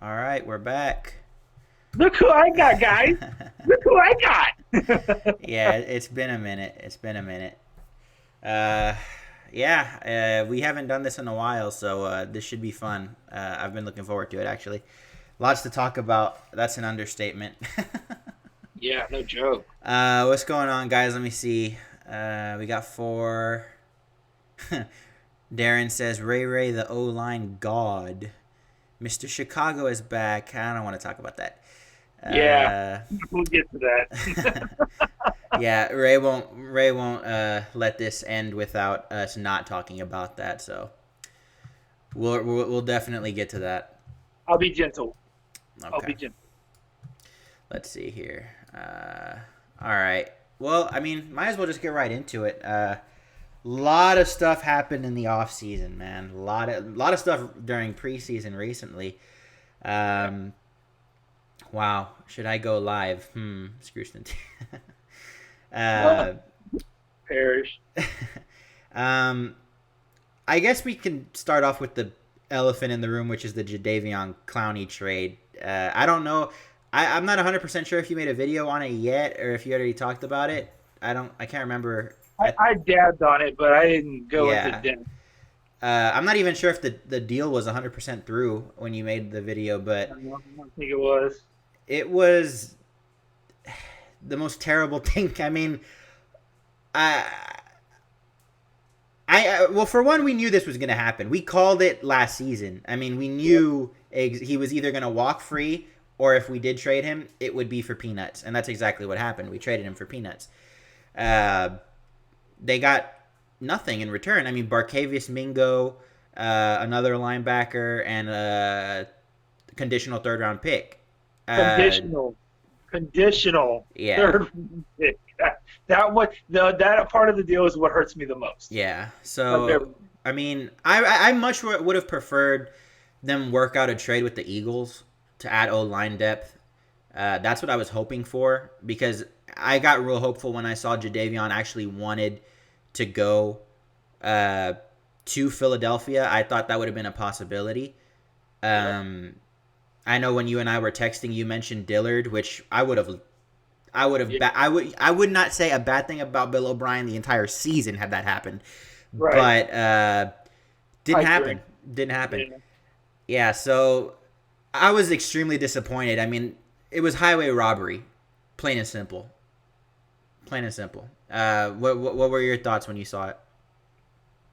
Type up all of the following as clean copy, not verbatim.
All right, we're back. Look who I got, guys. Look who I got. Yeah, it's been a minute. It's been a minute. Uh, yeah, we haven't done this in a while, so this should be fun. I've been looking forward to it, actually. Lots to talk about. That's an understatement. Yeah, no joke. What's going on, guys? Let me see. We got four. Darren says, Ray, the O line god. Mr. Chicago is back. I don't want to talk about that. Yeah, Uh, we'll get to that. yeah, Ray won't let this end without us not talking about that. So we'll definitely get to that. I'll be gentle. I'll Okay. be gentle. Let's see here. All right. Well, I mean, might as well just get right into it. Lot of stuff happened in the off season, man. A lot of stuff during preseason recently. Um, wow. Should I go live? Screwston. uh, Perish. um, I guess we can start off with the elephant in the room, which is the Jadeveon Clowney trade. I don't know. I'm not 100% sure if you made a video on it yet or if you already talked about it. I can't remember. I dabbed on it, but I didn't go into Yeah. depth. I'm not even sure if the deal was 100% through when you made the video, I but don't think it was. it was the most terrible thing. I mean, I, well, for one, we knew this was going to happen. We called it last season. I mean, we knew he was either going to walk free or if we did trade him, it would be for peanuts. And that's exactly what happened. We traded him for peanuts. Uh, they got nothing in return. I mean, Barkevius Mingo, another linebacker, and a conditional third round pick. Conditional. Conditional. Yeah, Third pick. That part of the deal is what hurts me the most. yeah. But there, So, I mean, I much would have preferred them work out a trade with the Eagles to add O line depth. That's what I was hoping for because I got real hopeful when I saw Jadeveon actually wanted to go to Philadelphia. I thought that would have been a possibility. Um, I know when you and I were texting, you mentioned Dillard, which I would have. yeah, I would not say a bad thing about Bill O'Brien the entire season had that happened, right. but didn't I agree. happen. Didn't happen. Yeah. Yeah, so I was extremely disappointed. I mean, it was highway robbery, plain and simple. Plain and simple. What were your thoughts when you saw it?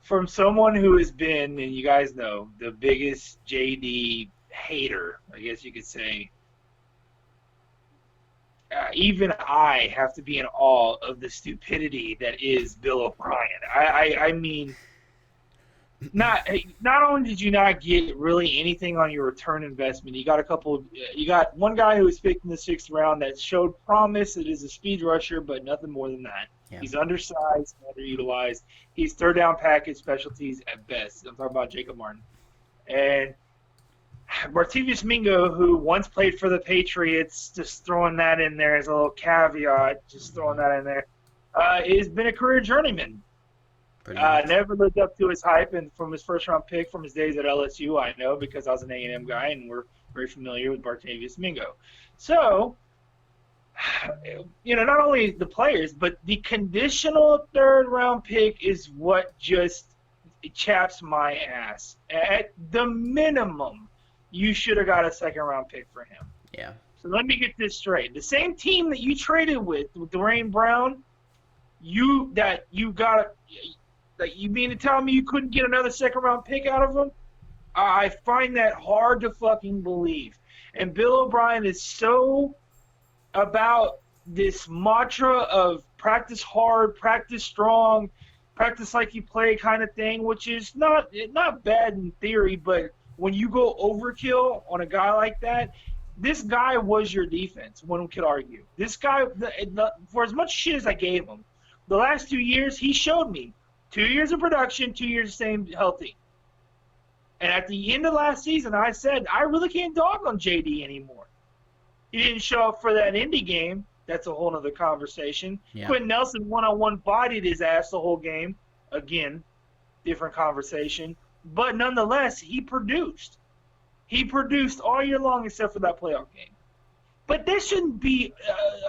From someone who has been, and you guys know, the biggest JD hater, I guess you could say, even I have to be in awe of the stupidity that is Bill O'Brien. I mean, not only did you not get really anything on your return investment, you got a couple. You got one guy who was picked in the sixth round that showed promise. It is a speed rusher, but nothing more than that. Yeah. He's undersized, underutilized. He's third down package specialties at best. I'm talking about Jacob Martin and Martavius Mingo, who once played for the Patriots. Just throwing that in there as a little caveat. Just throwing that in there. Has been a career journeyman. Pretty much. Never lived up to his hype, and from his first round pick from his days at LSU, I know because I was an A&M guy, and we're very familiar with Bartavius Mingo. So, not only the players, but the conditional third round pick is what just chaps my ass. At the minimum, you should have got a second round pick for him. Yeah. So let me get this straight: the same team that you traded with Dwayne Brown, you got. Like, you mean to tell me you couldn't get another second round pick out of him? I find that hard to fucking believe. And Bill O'Brien is so about this mantra of practice hard, practice strong, practice like you play kind of thing, which is not bad in theory, but when you go overkill on a guy like that, this guy was your defense, one could argue. This guy, for as much shit as I gave him, the last 2 years, he showed me 2 years of production, 2 years staying healthy. And at the end of last season, I said, I really can't dog on JD anymore. He didn't show up for that Indy game. That's a whole other conversation. Yeah. Quentin Nelson one-on-one bodied his ass the whole game. Again, different conversation. But nonetheless, he produced. He produced all year long except for that playoff game. But there shouldn't be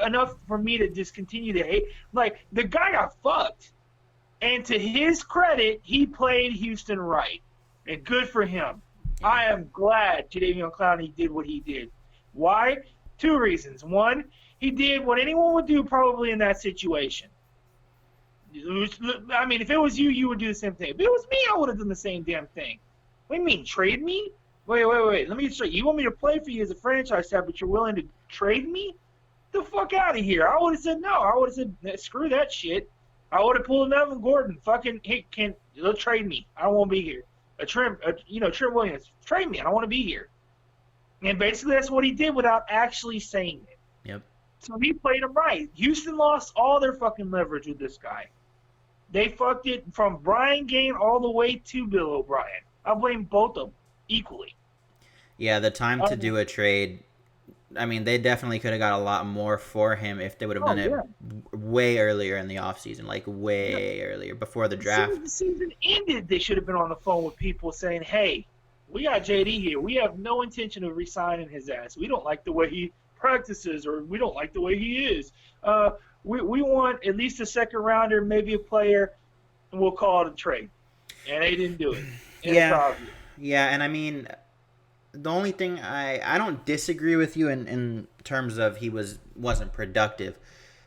enough for me to just continue to hate. Like, the guy got fucked. And to his credit, he played Houston right. And good for him. Yeah. I am glad Jadeveon Clowney did what he did. Why? 2 reasons. One, he did what anyone would do probably in that situation. I mean, if it was you, you would do the same thing. If it was me, I would have done the same damn thing. What do you mean, trade me? Wait. Let me show you. You want me to play for you as a franchise tag, but you're willing to trade me? The fuck out of here. I would have said no. I would have said, screw that shit. I would have pulled an Evan Gordon. Fucking, hey, they'll trade me. I don't want to be here. Trim Williams, trade me. I don't want to be here. And basically that's what he did without actually saying it. Yep. So he played him right. Houston lost all their fucking leverage with this guy. They fucked it from Brian Gaine all the way to Bill O'Brien. I blame both of them equally. Yeah, the time to do a trade, I mean, they definitely could have got a lot more for him if they would have done it way earlier in the offseason, like way earlier, before the draft. As soon as the season ended, they should have been on the phone with people saying, hey, we got JD here. We have no intention of re-signing his ass. We don't like the way he practices, or we don't like the way he is. We want at least a second rounder, maybe a player, and we'll call it a trade. And they didn't do it. Yeah, and I mean, the only thing I don't disagree with you in terms of he wasn't productive,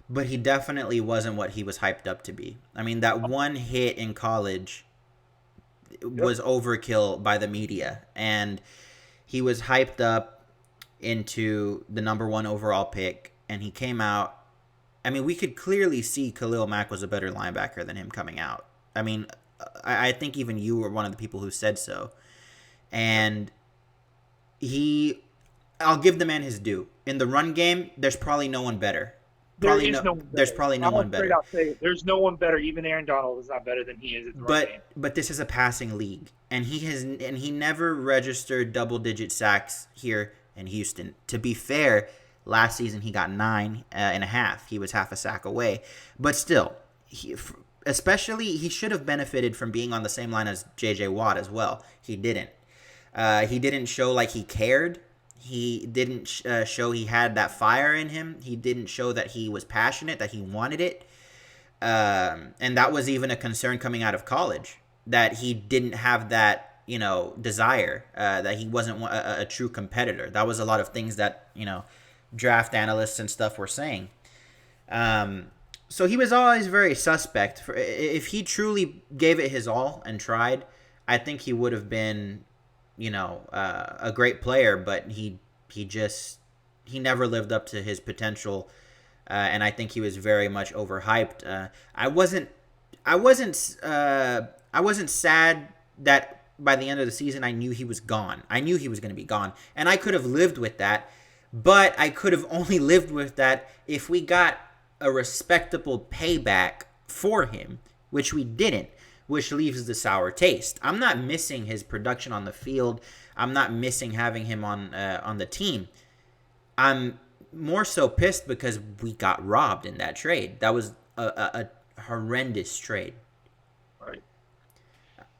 but he definitely wasn't what he was hyped up to be. I mean, that one hit in college was overkill by the media, and he was hyped up into the number 1 overall pick, and he came out. I mean, we could clearly see Khalil Mack was a better linebacker than him coming out. I mean, I think even you were one of the people who said so. And I'll give the man his due. In the run game, there's probably no one better. There's probably no one better. There's no one better. Even Aaron Donald is not better than he is at the run game. But this is a passing league, and he never registered double-digit sacks here in Houston. To be fair, last season he got 9.5. He was half a sack away, but still, he should have benefited from being on the same line as J.J. Watt as well. He didn't. He didn't show like he cared. He didn't show he had that fire in him. He didn't show that he was passionate, that he wanted it. And that was even a concern coming out of college, that he didn't have that, desire, that he wasn't a true competitor. That was a lot of things that, draft analysts and stuff were saying. So he was always very suspect. If he truly gave it his all and tried, I think he would have been, a great player, but he never lived up to his potential, and I think he was very much overhyped. I wasn't sad that by the end of the season I knew he was gone. I knew he was going to be gone, and I could have lived with that, but I could have only lived with that if we got a respectable payback for him, which we didn't, which leaves the sour taste. I'm not missing his production on the field. I'm not missing having him on the team. I'm more so pissed because we got robbed in that trade. That was a horrendous trade. Right.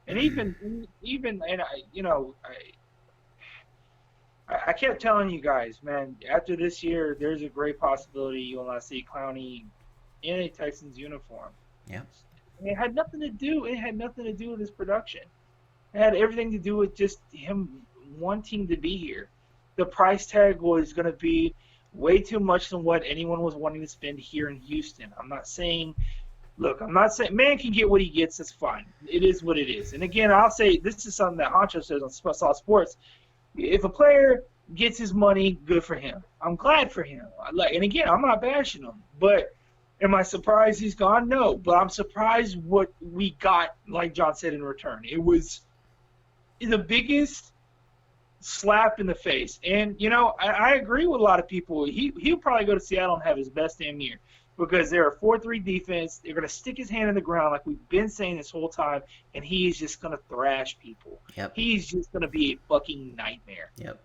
And even I kept telling you guys, man, after this year, there's a great possibility you will not see Clowney in a Texans uniform. Yeah. It had nothing to do. It had nothing to do with his production. It had everything to do with just him wanting to be here. The price tag was going to be way too much than what anyone was wanting to spend here in Houston. I'm not saying man can get what he gets. That's fine. It is what it is. And again, I'll say this is something that Honcho says on Saw Sports. If a player gets his money, good for him. I'm glad for him. And again, I'm not bashing him, but am I surprised he's gone? No, but I'm surprised what we got, like John said, in return. It was the biggest slap in the face. And, I agree with a lot of people. He'll probably go to Seattle and have his best damn year because they're a 4-3 defense. They're going to stick his hand in the ground like we've been saying this whole time, and he is just going to thrash people. Yep. He's just going to be a fucking nightmare. Yep.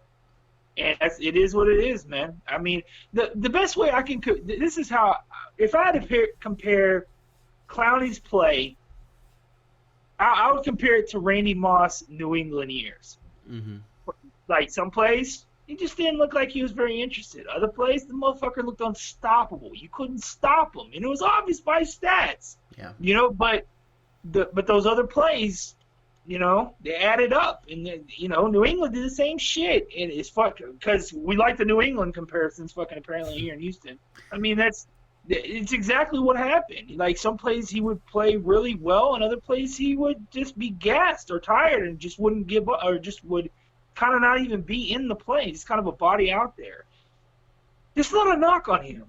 And it is what it is, man. I mean, the best way I can – this is how – if I had to compare Clowney's play, I would compare it to Randy Moss' New England years. Mm-hmm. like some plays, he just didn't look like he was very interested. Other plays, the motherfucker looked unstoppable. You couldn't stop him, and it was obvious by his stats. Yeah. But those other plays, they added up, and New England did the same shit, and it's fucking because we like the New England comparisons, fucking apparently here in Houston. I mean, it's exactly what happened. Like some plays he would play really well, and other plays he would just be gassed or tired and just wouldn't give up, or just would kind of not even be in the play. He's kind of a body out there. There's not a knock on him.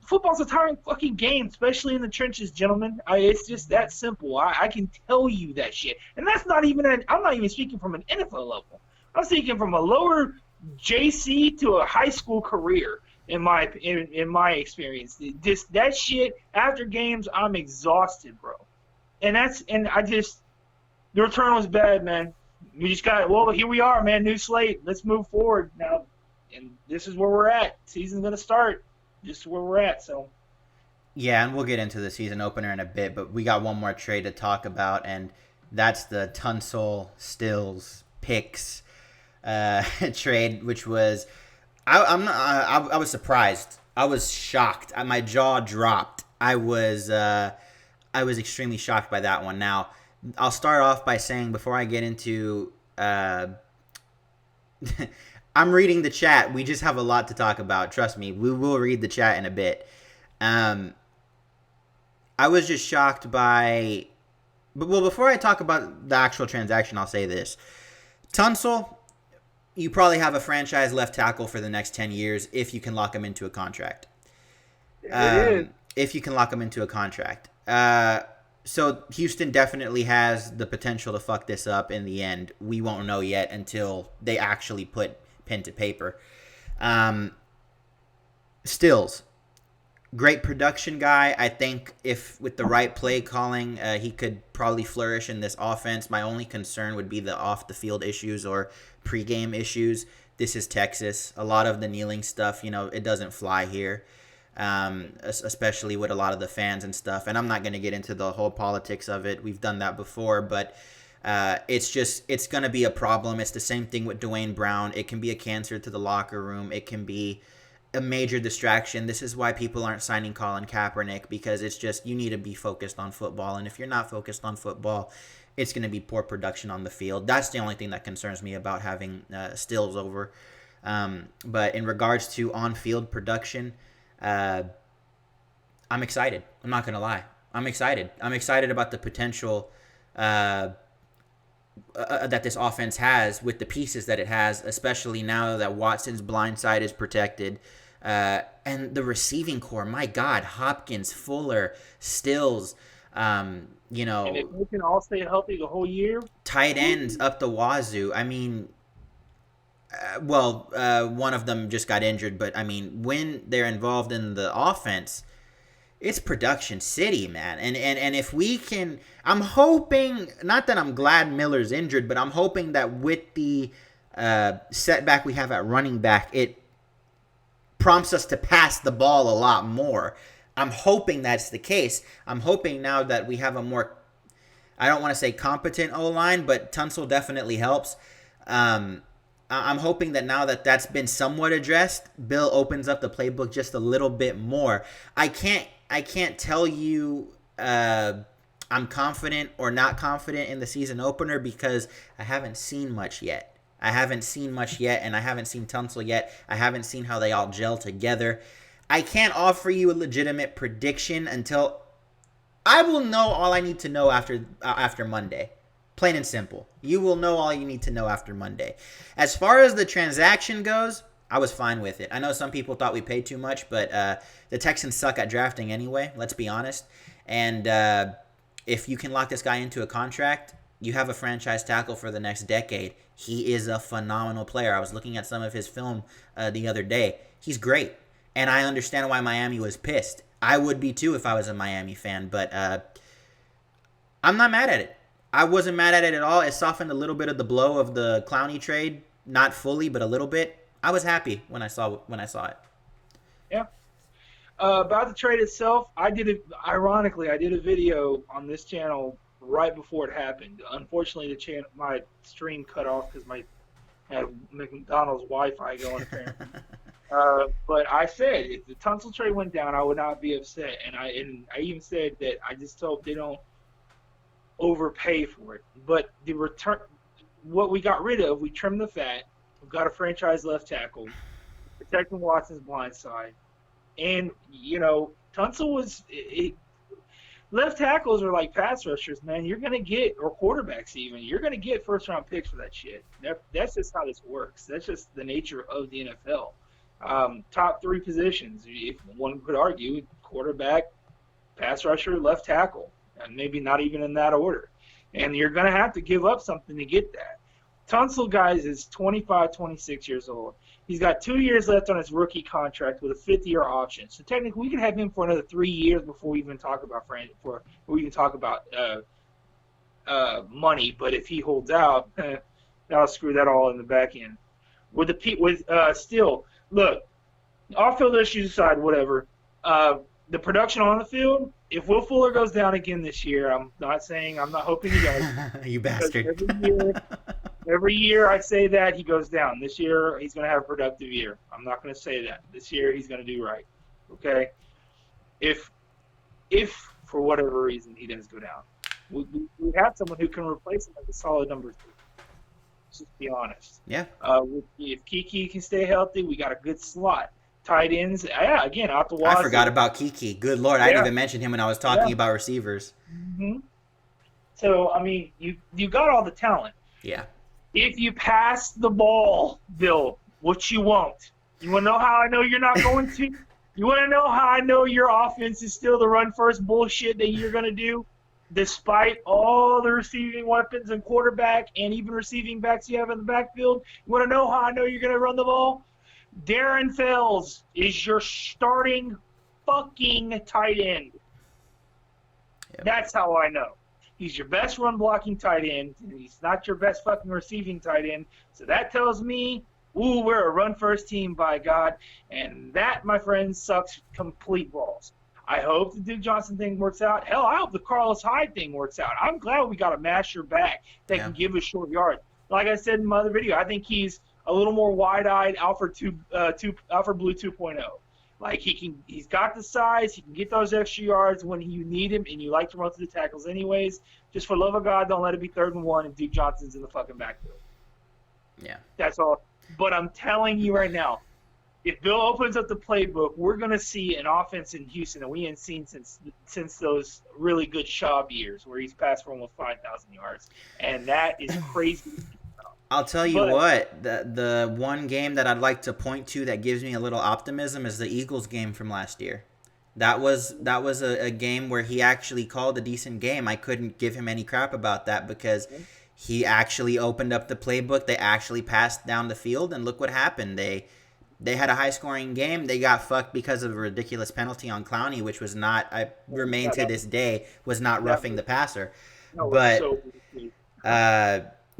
Football's a tiring fucking game, especially in the trenches, gentlemen. It's just that simple. I can tell you that shit. And that's not even I'm not even speaking from an NFL level. I'm speaking from a lower JC to a high school career in my experience. Just that shit after games, I'm exhausted, bro. And the return was bad, man. We just here we are, man, new slate. Let's move forward now. And this is where we're at. Season's going to start. Just where we're at, so. Yeah, and we'll get into the season opener in a bit, but we got one more trade to talk about, and that's the Tunsil Stills picks trade, which was I was surprised. I was shocked. My jaw dropped. I was extremely shocked by that one. Now, I'll start off by saying before I get into I'm reading the chat. We just have a lot to talk about. Trust me. We will read the chat in a bit. I was just shocked by... Well, before I talk about the actual transaction, I'll say this. Tunsil, you probably have a franchise left tackle for the next 10 years if you can lock him into a contract. If you can lock him into a contract. So Houston definitely has the potential to fuck this up in the end. We won't know yet until they actually put pen to paper. Stills, great production guy. I think if with the right play calling, he could probably flourish in this offense. My only concern would be the off the field issues or pregame issues. This is Texas. A lot of the kneeling stuff, it doesn't fly here. Especially with a lot of the fans and stuff. And I'm not going to get into the whole politics of it. We've done that before, but it's going to be a problem. It's the same thing with Dwayne Brown. It can be a cancer to the locker room. It can be a major distraction. This is why people aren't signing Colin Kaepernick, because it's just you need to be focused on football. And if you're not focused on football, it's going to be poor production on the field. That's the only thing that concerns me about having Stills over. But in regards to on-field production, I'm excited. I'm not going to lie. I'm excited. I'm excited about the potential that this offense has with the pieces that it has, especially now that Watson's blind side is protected. And the receiving core, my God, Hopkins, Fuller, Stills, And if we can all stay healthy the whole year. Tight ends up the wazoo. I mean, one of them just got injured, but I mean, when they're involved in the offense, it's production city, man. And if we can, I'm hoping, not that I'm glad Miller's injured, but I'm hoping that with the setback we have at running back, it prompts us to pass the ball a lot more. I'm hoping that's the case. I'm hoping now that we have a more, I don't want to say competent O-line, but Tunsil definitely helps. I'm hoping that now that that's been somewhat addressed, Bill opens up the playbook just a little bit more. I can't tell you I'm confident or not confident in the season opener because I haven't seen much yet. And I haven't seen Tunsil yet. I haven't seen how they all gel together. I can't offer you a legitimate prediction until I will know all I need to know after Monday. Plain and simple. You will know all you need to know after Monday. As far as the transaction goes, I was fine with it. I know some people thought we paid too much, but the Texans suck at drafting anyway, let's be honest. And if you can lock this guy into a contract, you have a franchise tackle for the next decade. He is a phenomenal player. I was looking at some of his film the other day. He's great. And I understand why Miami was pissed. I would be too if I was a Miami fan, but I'm not mad at it. I wasn't mad at it at all. It softened a little bit of the blow of the Clowney trade. Not fully, but a little bit. I was happy when I saw it. Yeah. About the trade itself, ironically, I did a video on this channel right before it happened. Unfortunately, my stream cut off because my Had McDonald's Wi-Fi going apparently. But I said if the Tunsil trade went down, I would not be upset, and I even said that I just hope they don't overpay for it. But the return, what we got rid of, we trimmed the fat. We've got a franchise left tackle, protecting Watson's blind side, and Tunsil left tackles are like pass rushers, man. You're gonna get, or quarterbacks even. You're gonna get first round picks for that shit. That's just how this works. That's just the nature of the NFL. Top three positions, if one could argue, quarterback, pass rusher, left tackle, and maybe not even in that order. And you're gonna have to give up something to get that. Tunsil, guys, is 25, 26 years old. He's got 2 years left on his rookie contract with a fifth-year option. So technically, we could have him for another 3 years before we even talk about money. But if he holds out, that'll screw that all in the back end. Still, look, off-field issues aside, whatever. The production on the field. If Will Fuller goes down again this year, I'm not hoping he does. You bastard. Every year I say that he goes down. This year he's going to have a productive year. I'm not going to say that. This year he's going to do right. Okay? If for whatever reason he does go down, we have someone who can replace him as a solid number 3. Let's just be honest. Yeah. If Kiki can stay healthy, we got a good slot. Tight ends, yeah, again, out the wazoo. I forgot about Kiki. Good Lord, I didn't even mention him when I was talking about receivers. Mm-hmm. So, I mean, you got all the talent. Yeah. If you pass the ball, Bill, which you won't. You want to know how I know you're not going to? You want to know how I know your offense is still the run-first bullshit that you're going to do? Despite all the receiving weapons and quarterback and even receiving backs you have in the backfield, you want to know how I know you're going to run the ball? Darren Fells is your starting fucking tight end. Yep. That's how I know. He's your best run-blocking tight end, and he's not your best fucking receiving tight end. So that tells me, we're a run-first team, by God. And that, my friends, sucks complete balls. I hope the Duke Johnson thing works out. Hell, I hope the Carlos Hyde thing works out. I'm glad we got a masher back that can give us short yard. Like I said in my other video, I think he's a little more wide-eyed Alfred Blue 2.0. Like he's got the size, he can get those extra yards when you need him, and you like to run through the tackles anyways. Just for love of God, don't let it be 3rd and 1 and Duke Johnson's in the fucking backfield. Yeah. That's all. But I'm telling you right now, if Bill opens up the playbook, we're gonna see an offense in Houston that we ain't seen since those really good Schaub years where he's passed for almost 5,000 yards, and that is crazy. I'll tell you what, the one game that I'd like to point to that gives me a little optimism is the Eagles game from last year. That was a game where he actually called a decent game. I couldn't give him any crap about that because he actually opened up the playbook. They actually passed down the field, and look what happened. They had a high-scoring game. They got fucked because of a ridiculous penalty on Clowney, which was not, I remain to this day, was not roughing the passer.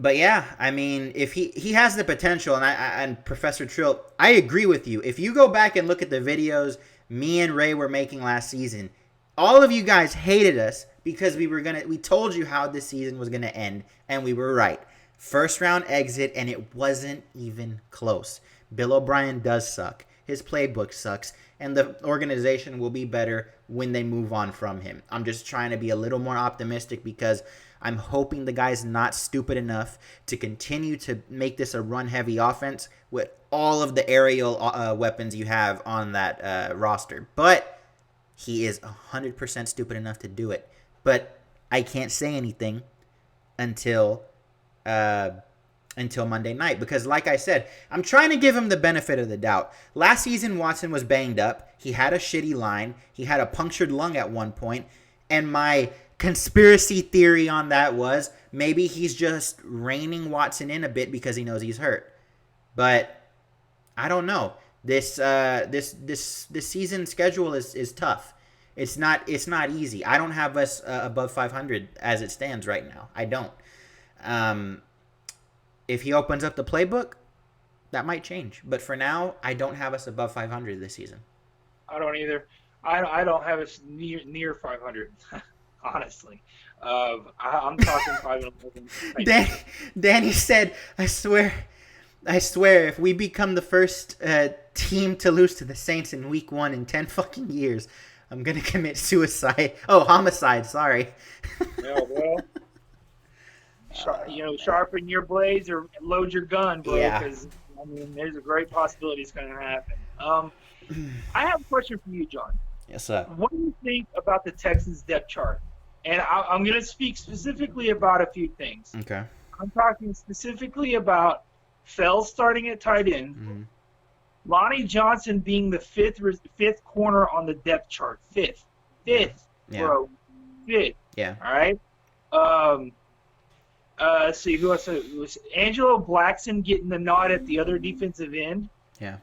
But yeah, I mean, if he has the potential, and Professor Trill, I agree with you. If you go back and look at the videos me and Ray were making last season, all of you guys hated us because we told you how this season was gonna end, and we were right. First round exit, and it wasn't even close. Bill O'Brien does suck. His playbook sucks, and the organization will be better when they move on from him. I'm just trying to be a little more optimistic because I'm hoping the guy's not stupid enough to continue to make this a run-heavy offense with all of the aerial weapons you have on that roster. But he is 100% stupid enough to do it. But I can't say anything until Monday night because, like I said, I'm trying to give him the benefit of the doubt. Last season, Watson was banged up. He had a shitty line. He had a punctured lung at one point. And my conspiracy theory on that was maybe he's just reining Watson in a bit because he knows he's hurt. But I don't know. This season schedule is tough. It's not easy. I don't have us above 500 as it stands right now. I don't. If he opens up the playbook, that might change. But for now, I don't have us above 500 this season. I don't either. I don't have us near 500. Honestly, I'm talking 511. Danny said, "I swear, I swear, if we become the first team to lose to the Saints in Week 1 in 10 fucking years, I'm gonna commit suicide. Oh, homicide. Sorry. Yeah, well, sharpen your blades or load your gun, bro, Yeah. because I mean, there's a great possibility it's going to happen. I have a question for you, John. Yes, sir. What do you think about the Texans depth chart? And I'm going to speak specifically about a few things. Okay. I'm talking specifically about Fell starting at tight end, Mm-hmm. Lonnie Johnson being the fifth corner on the depth chart. Fifth, Yeah. bro, fifth. Yeah. All right. Let's see who else. It was Angelo Blackson getting the nod at the other defensive end. Yeah.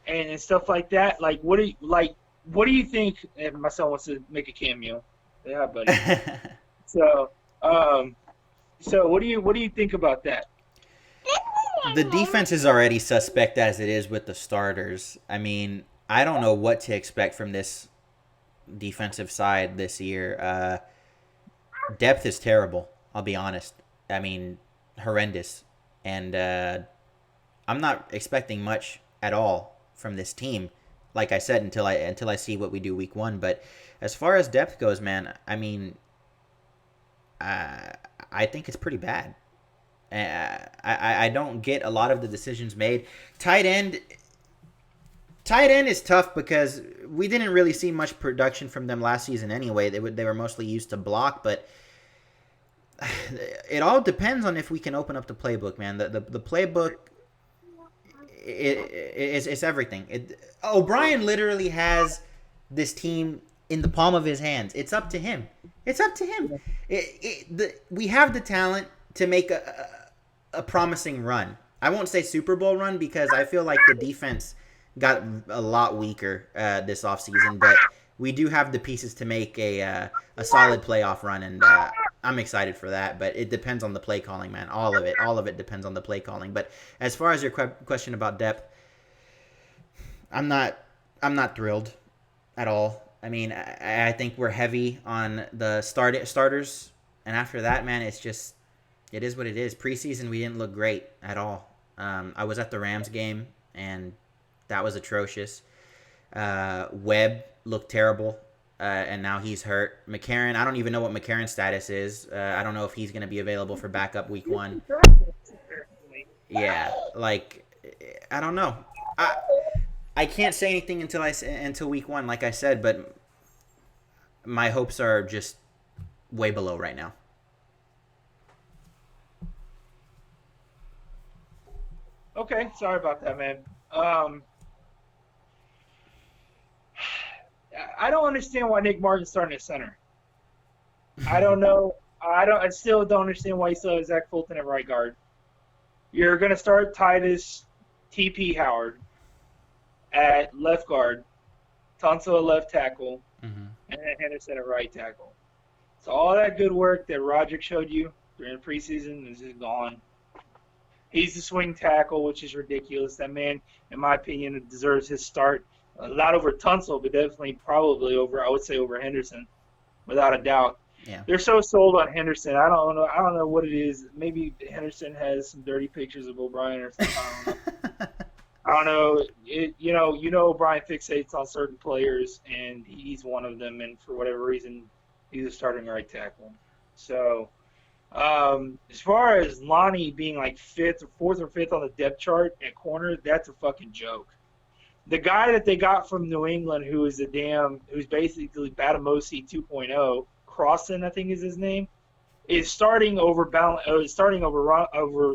And stuff like that. Like, what do you think? If my son wants to make a cameo, yeah, buddy. So what do you think about that? The defense is already suspect as it is with the starters. I mean, I don't know what to expect from this defensive side this year. Depth is terrible. I'll be honest. I mean, horrendous. And I'm not expecting much at all from this team. Like I said, until I see what we do Week 1. But as far as depth goes, man, I mean, I think it's pretty bad. I don't get a lot of the decisions made. Tight end is tough because we didn't really see much production from them last season anyway. They were mostly used to block, but it all depends on if we can open up the playbook, man. The playbook it's everything. O'Brien literally has this team in the palm of his hands. It's up to him. We have the talent to make a promising run. I won't say Super Bowl run because I feel like the defense got a lot weaker this offseason, but we do have the pieces to make a solid playoff run, and I'm excited for that. But it depends on the play calling, man. All of it depends on the play calling. But as far as your question about depth, I'm not thrilled at all. I mean, I think we're heavy on the starters, and after that, man, it is what it is. Preseason, we didn't look great at all. I was at the Rams game, and that was atrocious. Webb looked terrible, and now he's hurt. McCarron, I don't even know what McCarron's status is. I don't know if he's going to be available for backup Week 1. Yeah, like, I don't know. I can't say anything until Week 1, like I said, but my hopes are just way below right now. Okay, sorry about that, man. I don't understand why Nick Martin's starting at center. I don't know. I still don't understand why you still have Zach Fulton at right guard. You're gonna start Titus TP Howard at left guard, Tunsil at left tackle, and then Henderson at right tackle. So all that good work that Roderick showed you during the preseason is just gone. He's the swing tackle, which is ridiculous. That man, in my opinion, deserves his start. Not over Tunsil, but definitely probably over, I would say, over Henderson, without a doubt. Yeah. They're so sold on Henderson. I don't know what it is. Maybe Henderson has some dirty pictures of O'Brien or something. I don't know. O'Brien fixates on certain players, and he's one of them. And for whatever reason, he's a starting right tackle. So, as far as Lonnie being like fourth or fifth on the depth chart at corner, that's a fucking joke. The guy that they got from New England, who's basically Batamosi 2.0, Crossan, I think is his name, is starting over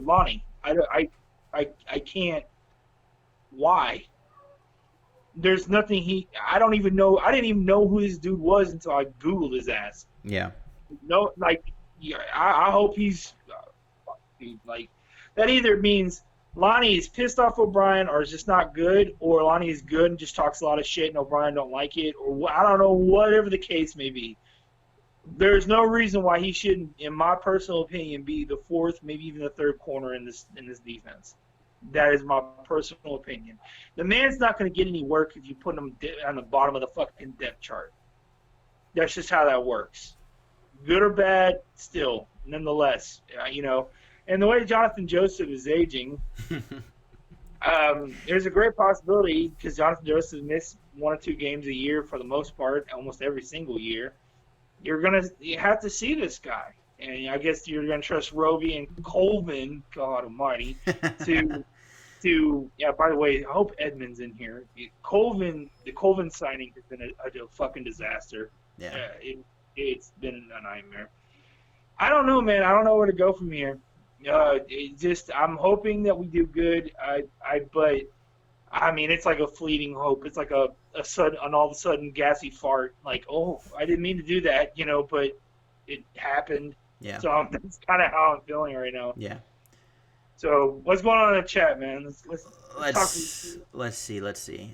Lonnie. I can't. Why? There's nothing I don't even know. I didn't even know who this dude was until I Googled his ass. Yeah. No, like, yeah, I hope he's like, that either means Lonnie is pissed off O'Brien or is just not good, or Lonnie is good and just talks a lot of shit and O'Brien don't like it, or I don't know, whatever the case may be. There's no reason why he shouldn't, in my personal opinion, be the fourth, maybe even the third corner in this defense. That is my personal opinion. The man's not going to get any work if you put him on the bottom of the fucking depth chart. That's just how that works. Good or bad, still, nonetheless. And the way Jonathan Joseph is aging, there's a great possibility because Jonathan Joseph missed 1 or 2 games a year for the most part, almost every single year. You have to see this guy, and I guess you're gonna trust Roby and Colvin, God Almighty, to yeah. By the way, I hope Edmund's in here. The Colvin signing has been a fucking disaster. Yeah. It's been a nightmare. I don't know, man. I don't know where to go from here. I'm hoping that we do good. But I mean, it's like a fleeting hope. It's like a sudden, an all of a sudden gassy fart. Like, oh, I didn't mean to do that, but it happened. Yeah. So that's kind of how I'm feeling right now. Yeah. So what's going on in the chat, man? Let's see.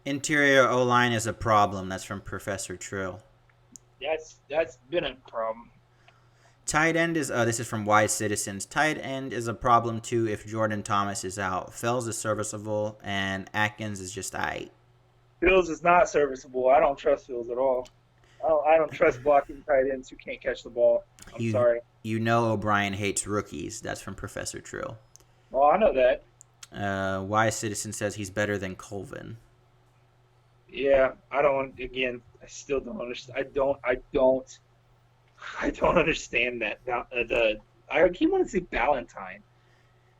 Interior O-line is a problem. That's from Professor Trill. That's been a problem. Tight end is this is from Wise Citizens. Tight end is a problem too if Jordan Thomas is out. Fells is serviceable and Atkins is just aight. Fields is not serviceable. I don't trust Fields at all. I don't trust blocking tight ends who can't catch the ball. I'm sorry. You know O'Brien hates rookies. That's from Professor Trill. Well, I know that. Wise Citizen says he's better than Colvin. Yeah, I still don't understand. I don't understand that. I keep wanting to say Valentine.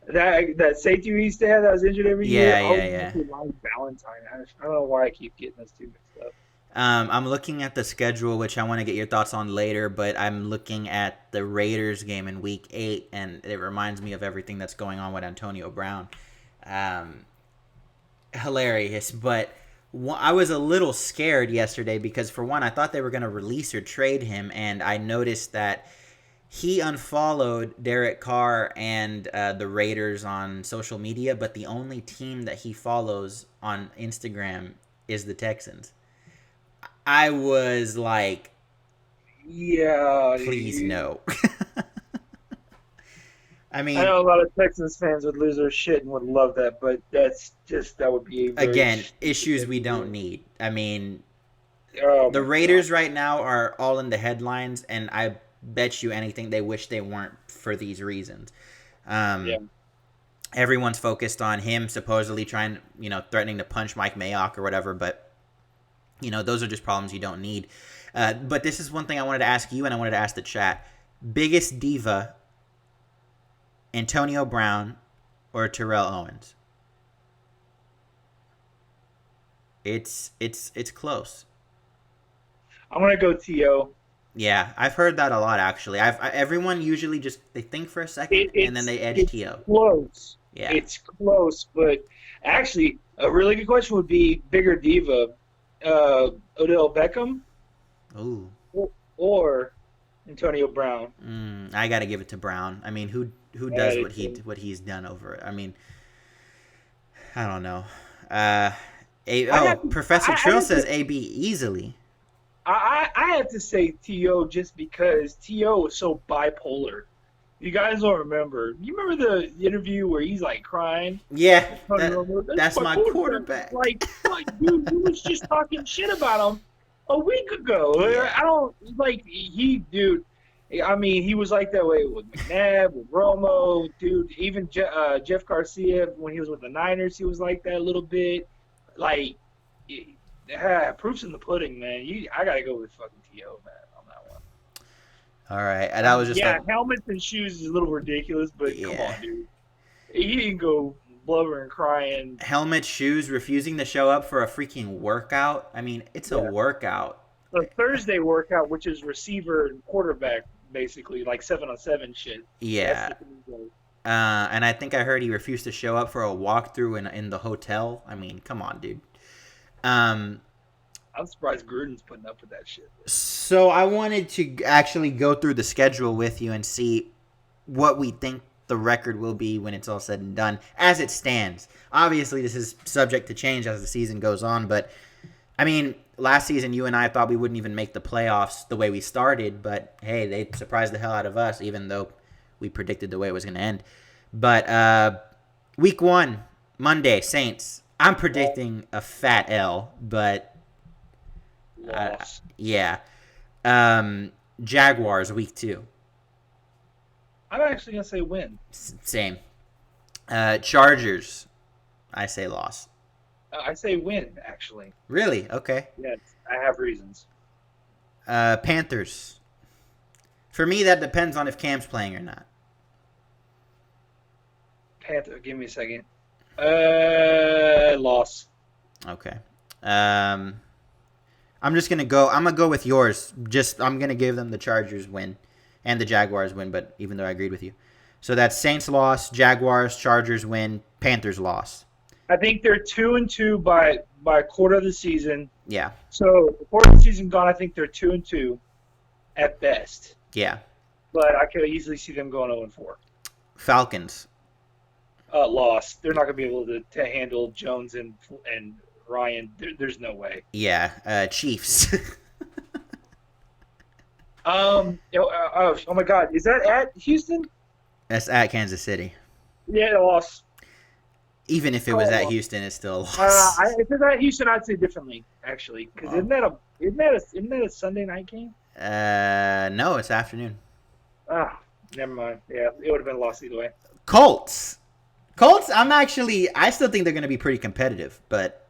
That safety we used to have that was injured every year. Yeah. Valentine. I don't know why I keep getting those two mixed up. I'm looking at the schedule, which I want to get your thoughts on later, but I'm looking at the Raiders game in Week 8, and it reminds me of everything that's going on with Antonio Brown. Hilarious, but I was a little scared yesterday because, for one, I thought they were going to release or trade him, and I noticed that he unfollowed Derek Carr and the Raiders on social media, but the only team that he follows on Instagram is the Texans. I was like, yeah, please no. I mean, I know a lot of Texans fans would lose their shit and would love that, but that would be issues we don't need. I mean, the Raiders right now are all in the headlines, and I bet you anything they wish they weren't for these reasons. Everyone's focused on him supposedly threatening to punch Mike Mayock or whatever, but those are just problems you don't need. But this is one thing I wanted to ask you, and I wanted to ask the chat. Biggest diva, Antonio Brown or Terrell Owens? It's close. I'm gonna go T.O. Yeah, I've heard that a lot actually. Everyone usually just they think for a second and then they edge T.O. Close. Yeah, it's close, but actually, a really good question would be bigger diva, Odell Beckham, ooh, or Antonio Brown. I got to give it to Brown. I mean, who does what he's done over it? I mean, I don't know. Professor Trill says AB easily. I have to say T.O. just because T.O. is so bipolar. You guys don't remember. You remember the interview where he's like crying? Yeah, that's my quarterback. Like dude, you was just talking shit about him a week ago. Yeah. I don't like dude. I mean, he was like that way with McNabb, with Romo, dude. Even Jeff Garcia when he was with the Niners, he was like that a little bit. Like, proof's in the pudding, man. I gotta go with fucking T.O., man, on that one. All right, and I was just helmets and shoes is a little ridiculous, but come on, dude. He didn't go blubbering, crying. Helmet, shoes, refusing to show up for a freaking workout. I mean, it's a workout. The Thursday workout, which is receiver and quarterback, basically, like 7-on-7 shit. Yeah. And I think I heard he refused to show up for a walkthrough in the hotel. I mean, come on, dude. I'm surprised Gruden's putting up with that shit. So I wanted to actually go through the schedule with you and see what we think the record will be when it's all said and done, as it stands. Obviously, this is subject to change as the season goes on, but, I mean, last season you and I thought we wouldn't even make the playoffs the way we started, but, hey, they surprised the hell out of us, even though we predicted the way it was going to end. But week 1, Monday, Saints. I'm predicting a fat L, but yeah. Jaguars week 2. I'm actually gonna say win. Same. Chargers. I say loss. I say win. Actually, Really? Okay. yes, I have reasons. Panthers. For me, that depends on if Cam's playing or not. Panther. Give me a second. Loss. Okay. Um, I'm just gonna go. I'm gonna go with yours. I'm gonna give them the Chargers win, and the Jaguars win. But even though I agreed with you, so that's Saints loss, Jaguars, Chargers win, Panthers loss. I think they're 2-2 by a quarter of the season. Yeah. So the quarter of the season gone. I think they're 2-2 at best. Yeah. But I could easily see them going 0-4. Falcons. Loss. They're not going to be able to handle Jones and Ryan. There's no way. Yeah. Chiefs. Oh my God. Is that at Houston? That's at Kansas City. Yeah, loss. Even if it was at Houston, it's still a loss. If it's at Houston, I'd say differently, actually. Because isn't that a Sunday night game? No, it's afternoon. Never mind. Yeah, it would have been a loss either way. Colts, I still think they're going to be pretty competitive, but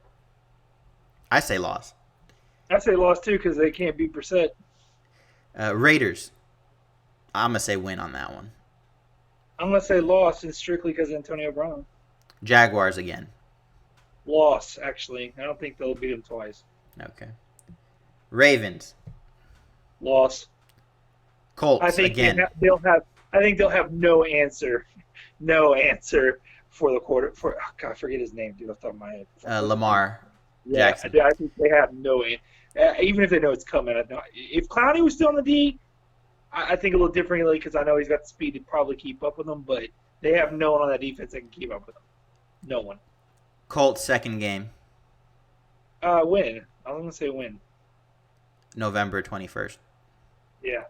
I say loss. I say loss too because they can't beat Brissett. Raiders, I'm going to say win on that one. I'm gonna say loss, and strictly because Antonio Brown. Jaguars again. Loss, actually. I don't think they'll beat him twice. Okay. Ravens. Loss. Colts I think again. I think they'll have no answer for the quarter. I forget his name, dude. Off the top of my head. Lamar Yeah, Jackson. I think they have no. Even if they know it's coming, if Clowney was still on the D, I think a little differently because I know he's got the speed to probably keep up with them, but they have no one on that defense that can keep up with them. No one. Colts second game. Win. I'm gonna say win. November 21st. Yeah.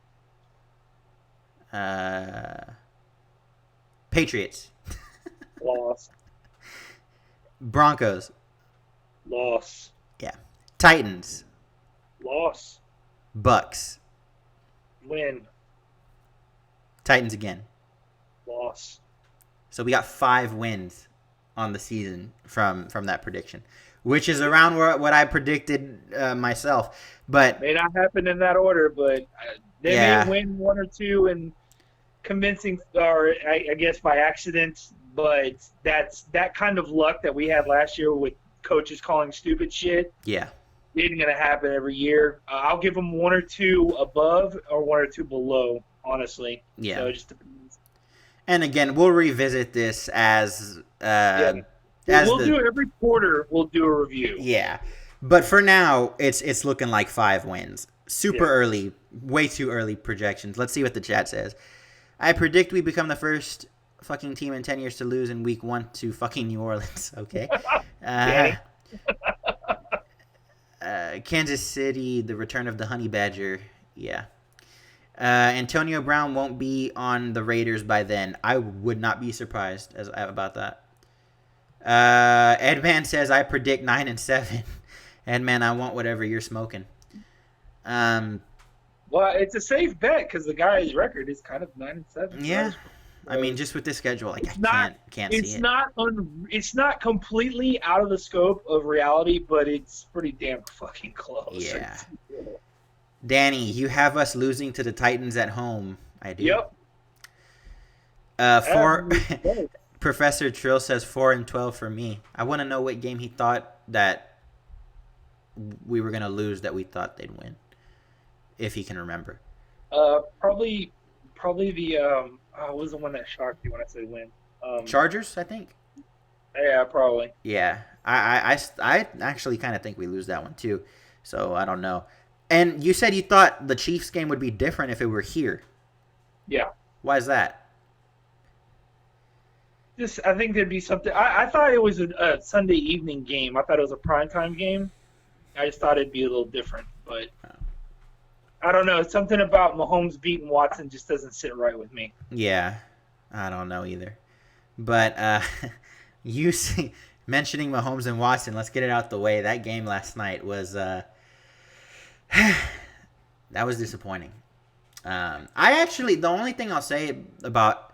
Patriots. Loss. Broncos. Loss. Yeah. Titans. Loss. Bucks. Win. Titans again. Loss. So we got 5 wins on the season from that prediction, which is around what I predicted myself. But may not happen in that order, but they may win 1 or 2 and convincing, or I guess by accident. But that's that kind of luck that we had last year with coaches calling stupid shit. Yeah. Isn't going to happen every year. I'll give them 1 or 2 above or 1 or 2 below, honestly. Yeah. So it just depends. And again, we'll revisit this as do every quarter. We'll do a review. Yeah, but for now, it's looking like 5 wins. Super early, way too early projections. Let's see what the chat says. I predict we become the first fucking team in 10 years to lose in week 1 to fucking New Orleans. Okay. Kansas City, the return of the Honey Badger. Yeah. Antonio Brown won't be on the Raiders by then. I would not be surprised about that. Edman says, I predict 9-7. Edman, I want whatever you're smoking. Well, it's a safe bet because the guy's record is kind of 9-7. Yeah. I mean, just with this schedule, like I can't see it. It's not completely out of the scope of reality, but it's pretty damn fucking close. Yeah. Danny, you have us losing to the Titans at home. I do. Yep. Professor Trill says 4-12 for me. I want to know what game he thought that we were gonna lose that we thought they'd win, if he can remember. Probably the what was the one that shocked you when I said win? Chargers, I think. Yeah, probably. Yeah, I actually kind of think we lose that one too. So I don't know. And you said you thought the Chiefs game would be different if it were here. Yeah. Why is that? I think there'd be something. I thought it was a Sunday evening game. I thought it was a primetime game. I just thought it'd be a little different, but I don't know. Something about Mahomes beating Watson just doesn't sit right with me. Yeah, I don't know either. But you see, mentioning Mahomes and Watson, let's get it out the way. That game last night was that was disappointing. The only thing I'll say about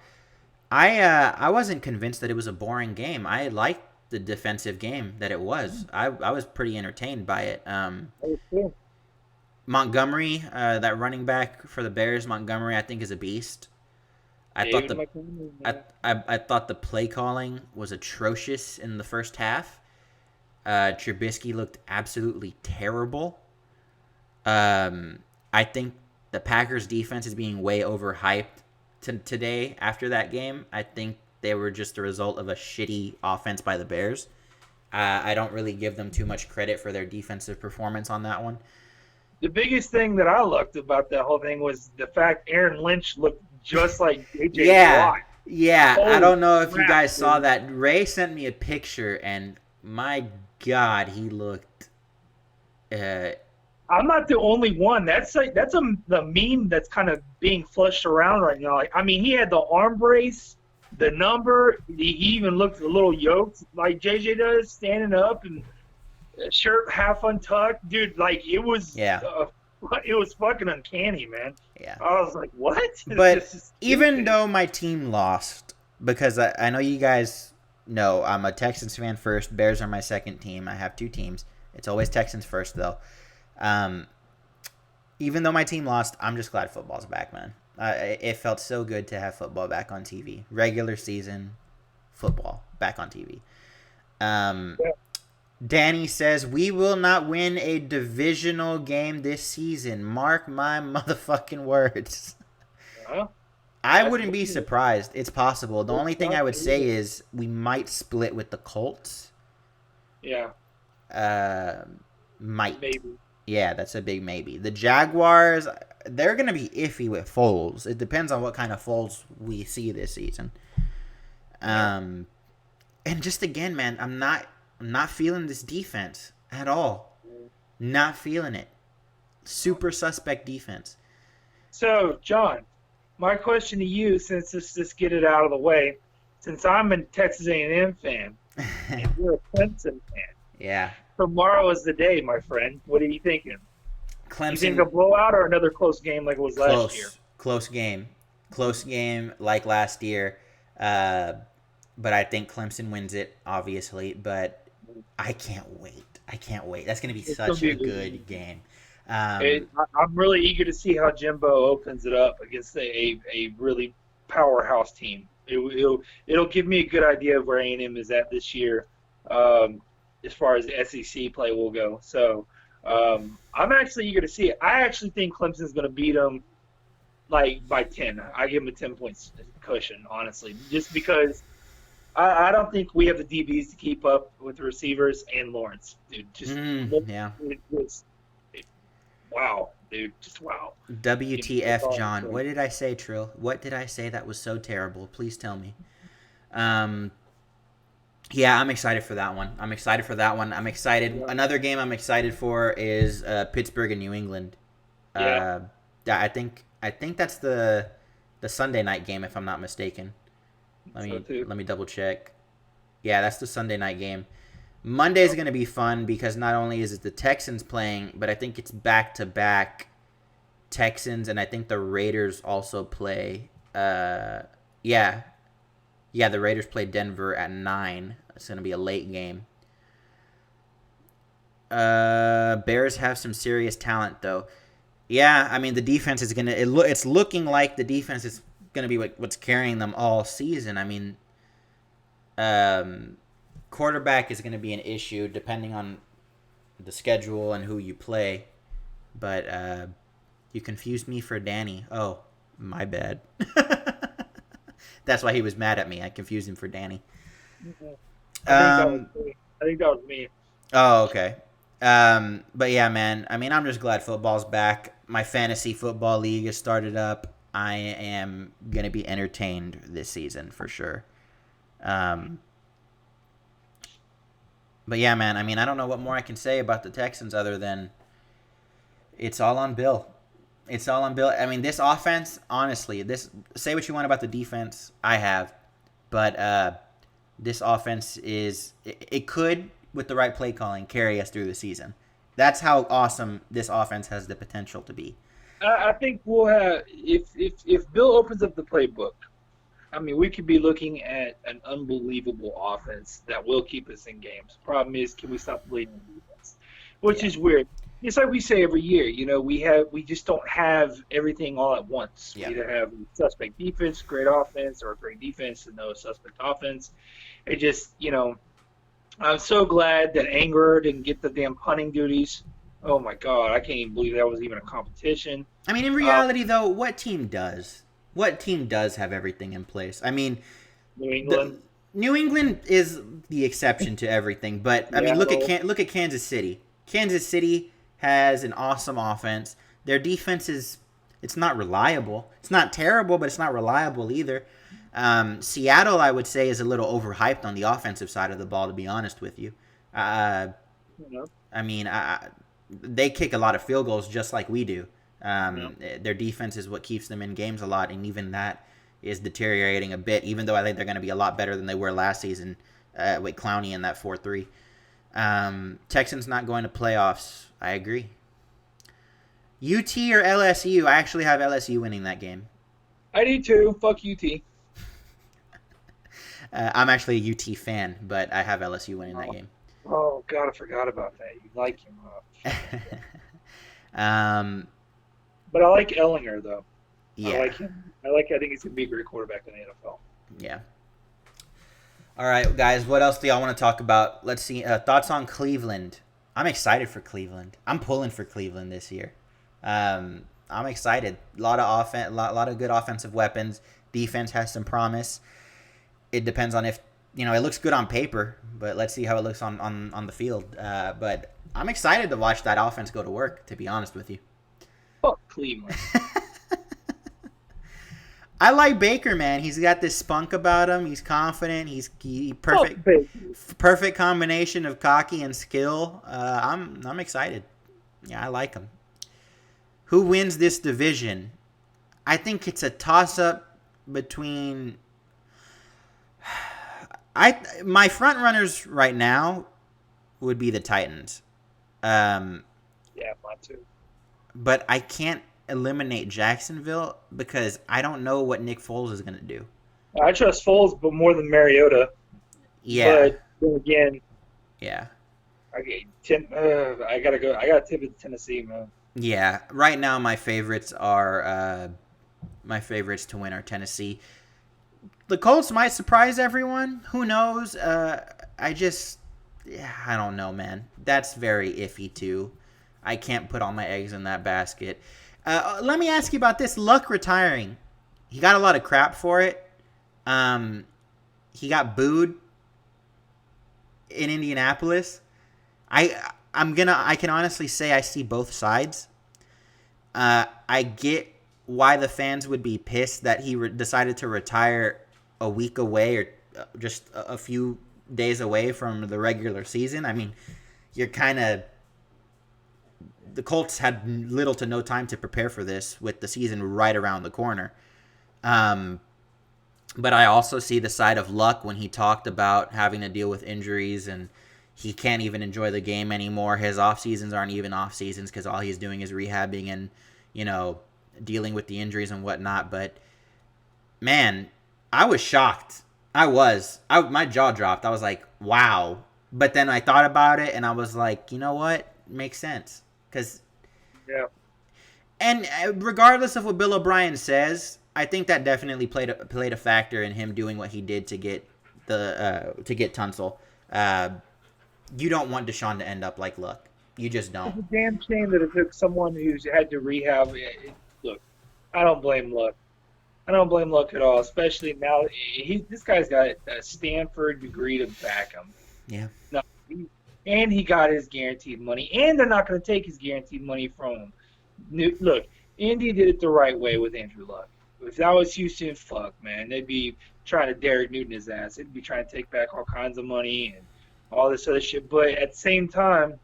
I wasn't convinced that it was a boring game. I liked the defensive game that it was. I was pretty entertained by it. Montgomery, that running back for the Bears, Montgomery, I think is a beast. I thought David the Montgomery, I, man. I thought the play calling was atrocious in the first half. Trubisky looked absolutely terrible. I think the Packers defense is being way overhyped today after that game. I think they were just a result of a shitty offense by the Bears. I don't really give them too much credit for their defensive performance on that one. The biggest thing that I loved about that whole thing was the fact Aaron Lynch looked just like J.J. Yeah, Watt. yeah. I Holy don't know if you crap, guys saw dude. that. Ray sent me a picture, and my God, he looked. Uh, I'm not the only one. That's the meme that's kind of being flushed around right now. Like, I mean, he had the arm brace, the number. He even looked a little yoked like JJ does, standing up and shirt half untucked. Dude, like yeah, it was fucking uncanny, man. yeah. I was like, what? But This is even stupid. though my team lost, because I know you guys know I'm a Texans fan first. Bears are my second team. I have two teams. It's always Texans first, though. Um, even though my team lost, I'm just glad football's back, man. It felt so good to have football back on TV. Regular season football back on TV. Um, Yeah. Danny says, we will not win a divisional game this season. Mark my motherfucking words. Well, I that's wouldn't be surprised. It's possible. The only thing I would say is we might split with the Colts. yeah, Uh, might. maybe. Yeah, that's a big maybe. The Jaguars, they're going to be iffy with Foles. It depends on what kind of Foles we see this season. Yeah. And just again, man, I'm not feeling this defense at all. Not feeling it. Super suspect defense. So, John, my question to you, since let's just get it out of the way, since I'm a Texas A&M fan and you're a Clemson fan, Yeah. tomorrow is the day, my friend. What are you thinking? You think a Clemson, blowout or another close game like it was last year? close game. Close game like last year. Uh, but I think Clemson wins it, obviously. But I can't wait. I can't wait. That's going to be It's gonna such be a a good game. good game. I'm really eager to see how Jimbo opens it up against a really powerhouse team. It'll give me a good idea of where A&M is at this year, as far as SEC play will go. So I'm actually eager to see it. I actually think Clemson's going to beat them like by 10. I give them a 10 points cushion, honestly, just because I don't think we have the DBs to keep up with the receivers and Lawrence, dude. Just Yeah. it was wow, dude. Just wow. That's WTF, all I'm John. saying. What did I say, Trill? What did I say that was so terrible? Please tell me. Um, yeah, I'm excited for that one. I'm excited for that one. I'm excited. Yeah. Another game I'm excited for is Pittsburgh and New England. Yeah. Yeah, I think that's the Sunday night game if I'm not mistaken. Let So me too. let me double check. Yeah, that's the Sunday night game. Monday's going to be fun because not only is it the Texans playing, but I think it's back to back Texans, and I think the Raiders also play. Yeah, the Raiders play Denver at 9. It's going to be a late game. Bears have some serious talent though. Yeah, I mean the defense is gonna. It's looking like the defense is gonna be what's carrying them all season. I mean, quarterback is gonna be an issue depending on the schedule and who you play. But you confused me for Danny. Oh, my bad. That's why he was mad at me. I confused him for Danny. Mhm. Um. I think that was me. Oh, okay. But yeah, man. I mean, I'm just glad football's back. My fantasy football league has started up. I am gonna be entertained this season for sure. Um. But yeah, man. I mean, I don't know what more I can say about the Texans other than it's all on Bill. It's all on Bill. I mean, this offense, honestly, this say what you want about the defense, I have, but this offense it could with the right play calling carry us through the season. That's how awesome this offense has the potential to be. I think we'll have if Bill opens up the playbook, I mean, we could be looking at an unbelievable offense that will keep us in games. Problem is, can we stop bleeding defense? Which Yeah. is weird. It's like we say every year, we just don't have everything all at once. We Yeah. either have suspect defense, great offense, or great defense and no suspect offense. It just, I'm so glad that Anger didn't get the damn punting duties. Oh my God, I can't even believe that was even a competition. I mean, in reality, though, what team does? What team does have everything in place? I mean, New the England, New England is the exception to everything, but I mean, Seattle, look at Kansas City. Kansas City has an awesome offense. Their defense is it's not reliable. It's not terrible, but it's not reliable either. Seattle, I would say, is a little overhyped on the offensive side of the ball. To be honest with you, uh, you know, I mean, they kick a lot of field goals just like we do. you know. Their defense is what keeps them in games a lot, and even that is deteriorating a bit. Even though I think they're going to be a lot better than they were last season with Clowney in that 4-3. Texans not going to playoffs. I agree. UT or LSU? I actually have LSU winning that game. I do too. Fuck UT. I'm actually a UT fan, but I have LSU winning that game. Oh God, I forgot about that. You like him, but I like Ellinger though. Yeah. I like him. I think he's gonna be a great quarterback in the NFL. Yeah. All right, guys. What else do y'all want to talk about? Let's see. Thoughts on Cleveland? I'm excited for Cleveland. I'm pulling for Cleveland this year. I'm excited. A lot of lot of good offensive weapons. Defense has some promise. It depends on if it looks good on paper, but let's see how it looks on the field. But I'm excited to watch that offense go to work. To be honest with you. Fuck Cleveland. I like Baker, man. He's got this spunk about him. He's confident. He's perfect combination of cocky and skill. I'm excited. Yeah, I like him. Who wins this division? I think it's a toss-up between. My front runners right now would be the Titans. Yeah, mine too. But I can't eliminate Jacksonville because I don't know what Nick Foles is going to do. I trust Foles, but more than Mariota. Yeah. But then again, yeah. I gotta go. I gotta tip it to Tennessee, man. Yeah. Right now, my favorites to win are Tennessee. The Colts might surprise everyone. Who knows? I don't know, man. That's very iffy too. I can't put all my eggs in that basket. Let me ask you about this. Luck retiring. He got a lot of crap for it. He got booed in Indianapolis. I can honestly say I see both sides. I get why the fans would be pissed that he decided to retire a week away or just a few days away from the regular season. I mean, you're kind of... The Colts had little to no time to prepare for this with the season right around the corner. But I also see the side of Luck when he talked about having to deal with injuries and he can't even enjoy the game anymore. His off seasons aren't even off seasons because all he's doing is rehabbing and, dealing with the injuries and whatnot. But, man, I was shocked. My jaw dropped. I was like, wow. But then I thought about it and I was like, you know what? It makes sense. Yeah. And regardless of what Bill O'Brien says, I think that definitely played a factor in him doing what he did to get Tunsil. You don't want Deshaun to end up like Luck. You just don't. It's a damn shame that it took someone who's had to rehab. Look, I don't blame Luck. I don't blame Luck at all, especially now. This guy's got a Stanford degree to back him. Yeah. No, and he got his guaranteed money, and they're not going to take his guaranteed money from him. Look, Indy did it the right way with Andrew Luck. If that was Houston, fuck, man. They'd be trying to Derek Newton his ass. They'd be trying to take back all kinds of money and all this other shit. But at the same time,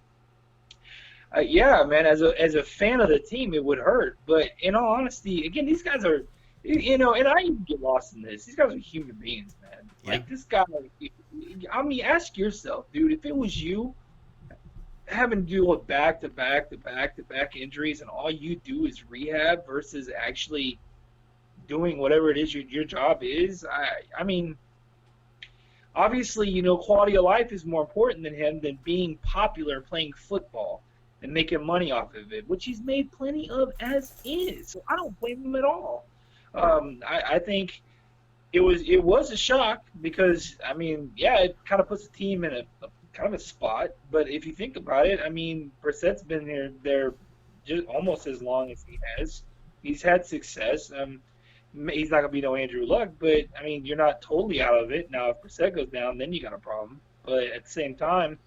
yeah, man, as a fan of the team, it would hurt. But in all honesty, again, these guys are, and I even get lost in this. These guys are human beings, man. Yeah. Like, this guy, I mean, ask yourself, dude, if it was you having to deal with back-to-back injuries and all you do is rehab versus actually doing whatever it is your job is. I mean, obviously, quality of life is more important than him than being popular playing football and making money off of it, which he's made plenty of as is. So I don't blame him at all. I think it was a shock because I mean, yeah, it kind of puts the team in a kind of a spot. But if you think about it, I mean, Brissett's been there just almost as long as he has. He's had success. He's not gonna be no Andrew Luck, but I mean, you're not totally out of it. Now, if Brissett goes down, then you got a problem. But at the same time,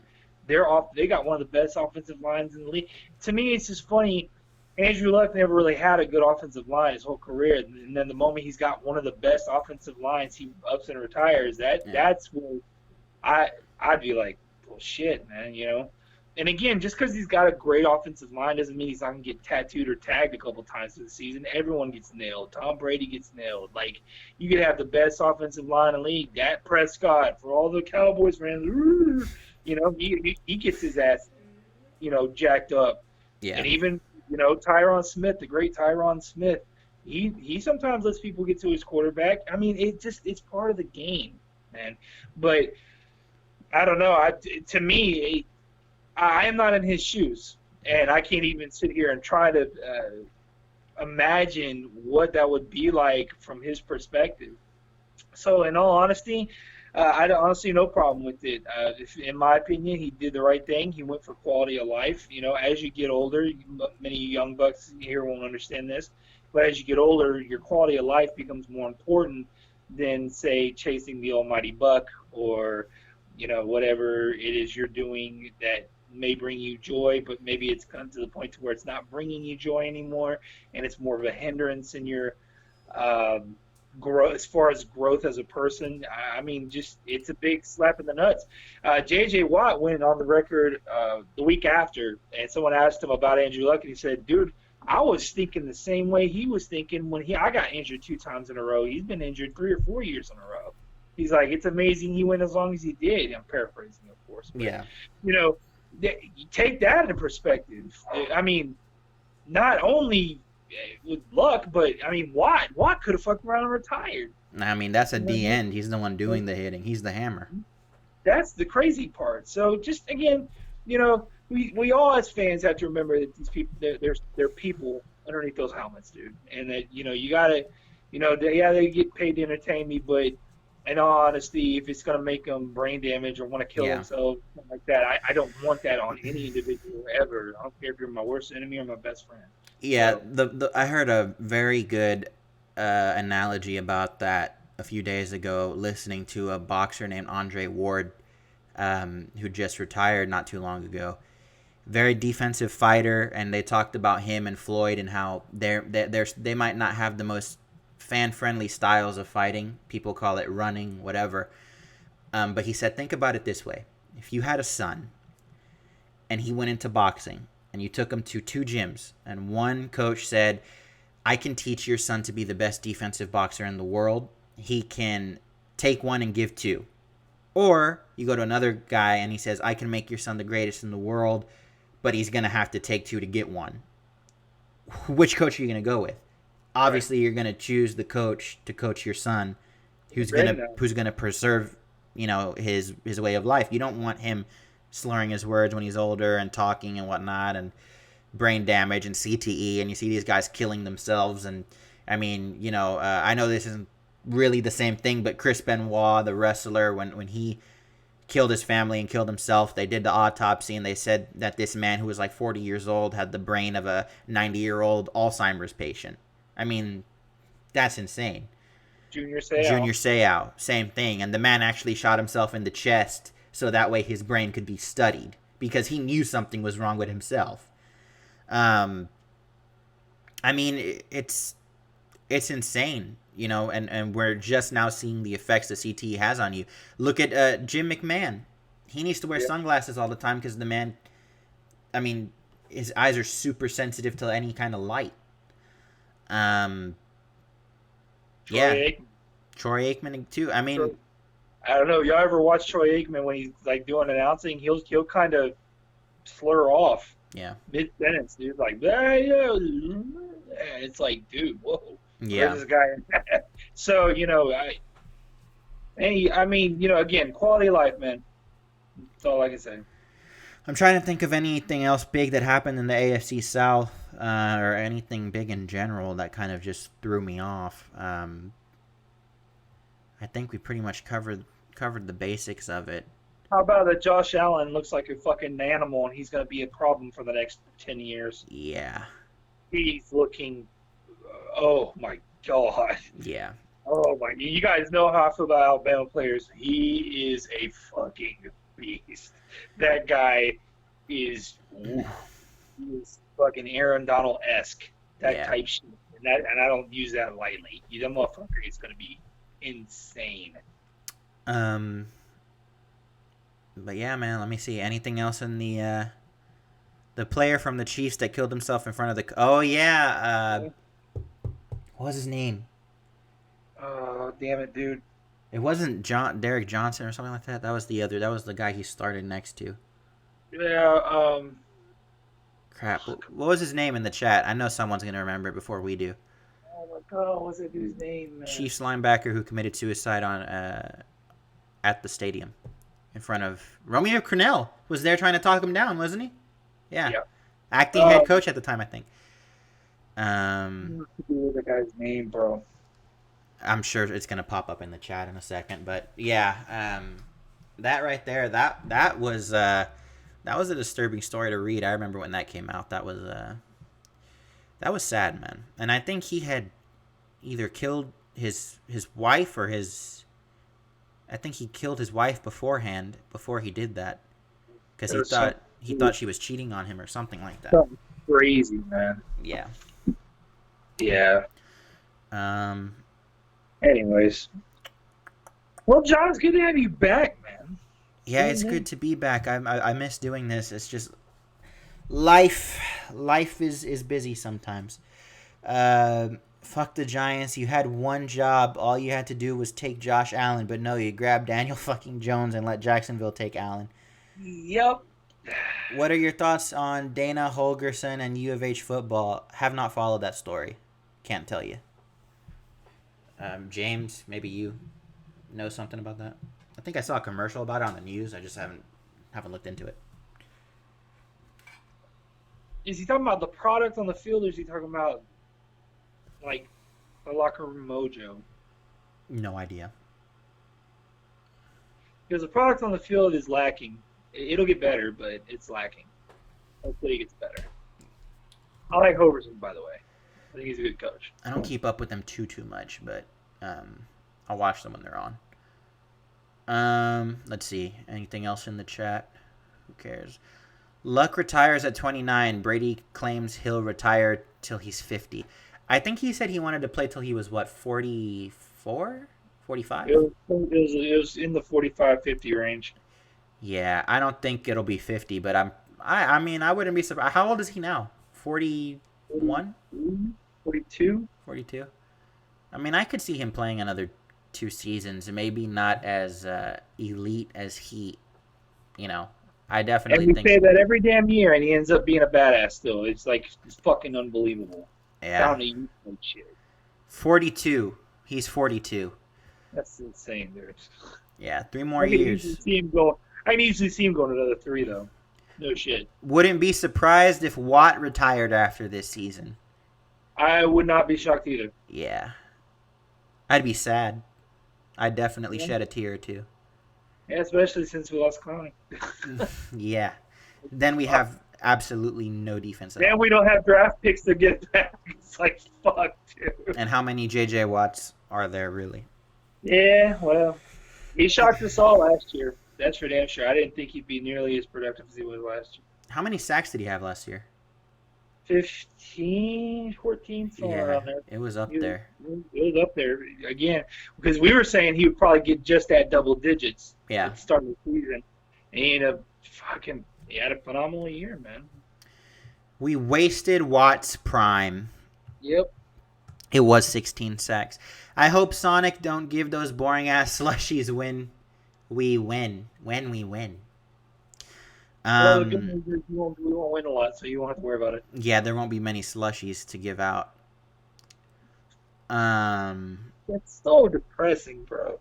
they're off. They got one of the best offensive lines in the league. To me, it's just funny. Andrew Luck never really had a good offensive line his whole career, and then the moment he's got one of the best offensive lines, he ups and retires. That's where I'd be like, well, shit, man. And again, just because he's got a great offensive line doesn't mean he's not gonna get tattooed or tagged a couple times through the season. Everyone gets nailed. Tom Brady gets nailed. Like you could have the best offensive line in the league, Dak Prescott, for all the Cowboys fans. He gets his ass, jacked up. Yeah. And even Tyron Smith, the great Tyron Smith, he sometimes lets people get to his quarterback. I mean, it's part of the game, man. But I don't know. To me, I am not in his shoes, and I can't even sit here and try to imagine what that would be like from his perspective. So, in all honesty, I don't honestly no problem with it. In my opinion, he did the right thing. He went for quality of life. As you get older, many young bucks here won't understand this, but as you get older, your quality of life becomes more important than, say, chasing the almighty buck or, whatever it is you're doing that may bring you joy, but maybe it's come to the point to where it's not bringing you joy anymore, and it's more of a hindrance in your growth as far as growth as a person. I mean, just it's a big slap in the nuts. J.J. Watt went on the record the week after, and someone asked him about Andrew Luck, and he said, "Dude, I was thinking the same way he was thinking when I got injured 2 times in a row. He's been injured 3 or 4 years in a row." He's like, "It's amazing he went as long as he did." I'm paraphrasing, of course. But, Yeah. You take that into perspective. I mean, not only with Luck, but I mean, Watt could have fucked around and retired. I mean, that's a D end. He's the one doing the hitting. He's the hammer. That's the crazy part. So just again, we all as fans have to remember that these people, they're people underneath those helmets, dude, and that you gotta, they get paid to entertain me, but in all honesty, if it's gonna make them brain damage or want to kill themselves, something like that, I don't want that on any individual ever. I don't care if you're my worst enemy or my best friend. Yeah, I heard a very good analogy about that a few days ago, listening to a boxer named Andre Ward, who just retired not too long ago. Very defensive fighter, and they talked about him and Floyd and how they might not have the most fan-friendly styles of fighting. People call it running, whatever. But he said, think about it this way. If you had a son, and he went into boxing, and you took him to 2 gyms, and one coach said, I can teach your son to be the best defensive boxer in the world. He can take 1 and give 2. Or you go to another guy, and he says, I can make your son the greatest in the world, but he's going to have to take 2 to get 1. Which coach are you going to go with? Obviously, You're going to choose the coach to coach your son, who's going to preserve, his way of life. You don't want him slurring his words when he's older and talking and whatnot, and brain damage and CTE, and you see these guys killing themselves. And I mean, I know this isn't really the same thing, but Chris Benoit, the wrestler, when he killed his family and killed himself, they did the autopsy, and they said that this man who was like 40 years old had the brain of a 90-year-old Alzheimer's patient. I mean, that's insane. Junior Seau, same thing. And the man actually shot himself in the chest so that way his brain could be studied, because he knew something was wrong with himself. I mean, it's insane, and we're just now seeing the effects that CTE has on you. Look at Jim McMahon. He needs to wear sunglasses all the time because the man, I mean, his eyes are super sensitive to any kind of light. Troy Aikman too. I mean, I don't know. Y'all ever watch Troy Aikman when he's like doing announcing? He'll kind of slur off. Yeah. Mid sentence, dude. Like, it's like, dude, whoa. Where's Yeah. this guy? So I mean, again, quality of life, man. That's all I can say. I'm trying to think of anything else big that happened in the AFC South, or anything big in general that kind of just threw me off. I think we pretty much covered the basics of it. How about that? Josh Allen looks like a fucking animal, and he's going to be a problem for the next 10 years. Yeah. He's looking. Oh my god. Yeah. Oh my! You guys know how I feel about Alabama players. He is a fucking beast. That guy is. Ooh, he is fucking Aaron Donald esque. That Yeah. type shit. And I don't use that lightly. That motherfucker is going to be insane. Um. But yeah, man. Let me see. Anything else in the player from the Chiefs that killed himself in front of the? Oh yeah. What was his name? Oh damn it, dude. It wasn't Derek Johnson or something like that. That was the other. That was the guy he started next to. Yeah. Crap. What was his name in the chat? I know someone's gonna remember it before we do. Oh my god, what's that dude's name, man? Chiefs linebacker who committed suicide on at the stadium in front of Romeo Crennel was there trying to talk him down, wasn't he? Yeah. Yep. Acting head coach at the time, I think. What's the guy's name, bro? I'm sure it's gonna pop up in the chat in a second, but yeah, that right there, that was a disturbing story to read. I remember when that came out. That was sad, man. And I think he had either killed his wife or his. I think he killed his wife beforehand before he did that, because he thought she was cheating on him or something like that. Something crazy, man. Yeah. Yeah. Um. Anyways, well, John, it's good to have you back, man. Yeah, it's good to be back. I miss doing this. It's just life is busy sometimes. Fuck the Giants. You had one job. All you had to do was take Josh Allen, but no, you grabbed Daniel fucking Jones and let Jacksonville take Allen. Yep. What are your thoughts on Dana Holgerson and U of H football? Have not followed that story. Can't tell you. James, maybe you know something about that? I think I saw a commercial about it on the news. I just haven't looked into it. Is he talking about the product on the field, or is he talking about like the locker room mojo? No idea. Because the product on the field is lacking. It'll get better, but it's lacking. Hopefully, it gets better. I like Hoverson, by the way. I think he's a good coach. I don't keep up with them too much, but I'll watch them when they're on. Let's see. Anything else in the chat? Who cares? Luck retires at 29. Brady claims he'll retire till he's 50. I think he said he wanted to play till he was, what, 44? 45? It was in the 45-50 range. Yeah, I don't think it'll be 50, but I mean, I wouldn't be surprised. How old is he now? 41? 42? 42? I mean, I could see him playing another 2 seasons, maybe not as elite as he, I definitely think. think. And we say that every damn year, and he ends up being a badass still. It's fucking unbelievable. Yeah. Shit. 42. He's 42. That's insane, dude. Yeah, 3 more years. I can easily see him going another 3, though. No shit. Wouldn't be surprised if Watt retired after this season. I would not be shocked either. Yeah. I'd be sad. I'd definitely shed a tear or two. Yeah, especially since we lost Clowney. Yeah. Then we have absolutely no defense at all. Then we don't have draft picks to get back. It's like, fuck, dude. And how many J.J. Watts are there, really? Yeah, well, he shocked us all last year. That's for damn sure. I didn't think he'd be nearly as productive as he was last year. How many sacks did he have last year? 15, 14, somewhere around there. It was up there. It was up there again because we were saying he would probably get just at double digits. Yeah. At the start of the season, and he had a phenomenal year, man. We wasted Watt's prime. Yep. It was 16 sacks. I hope Sonic don't give those boring ass slushies when we win. When we win. Well, the good news is we won't win a lot, so you won't have to worry about it. Yeah, there won't be many slushies to give out. That's so depressing, bro.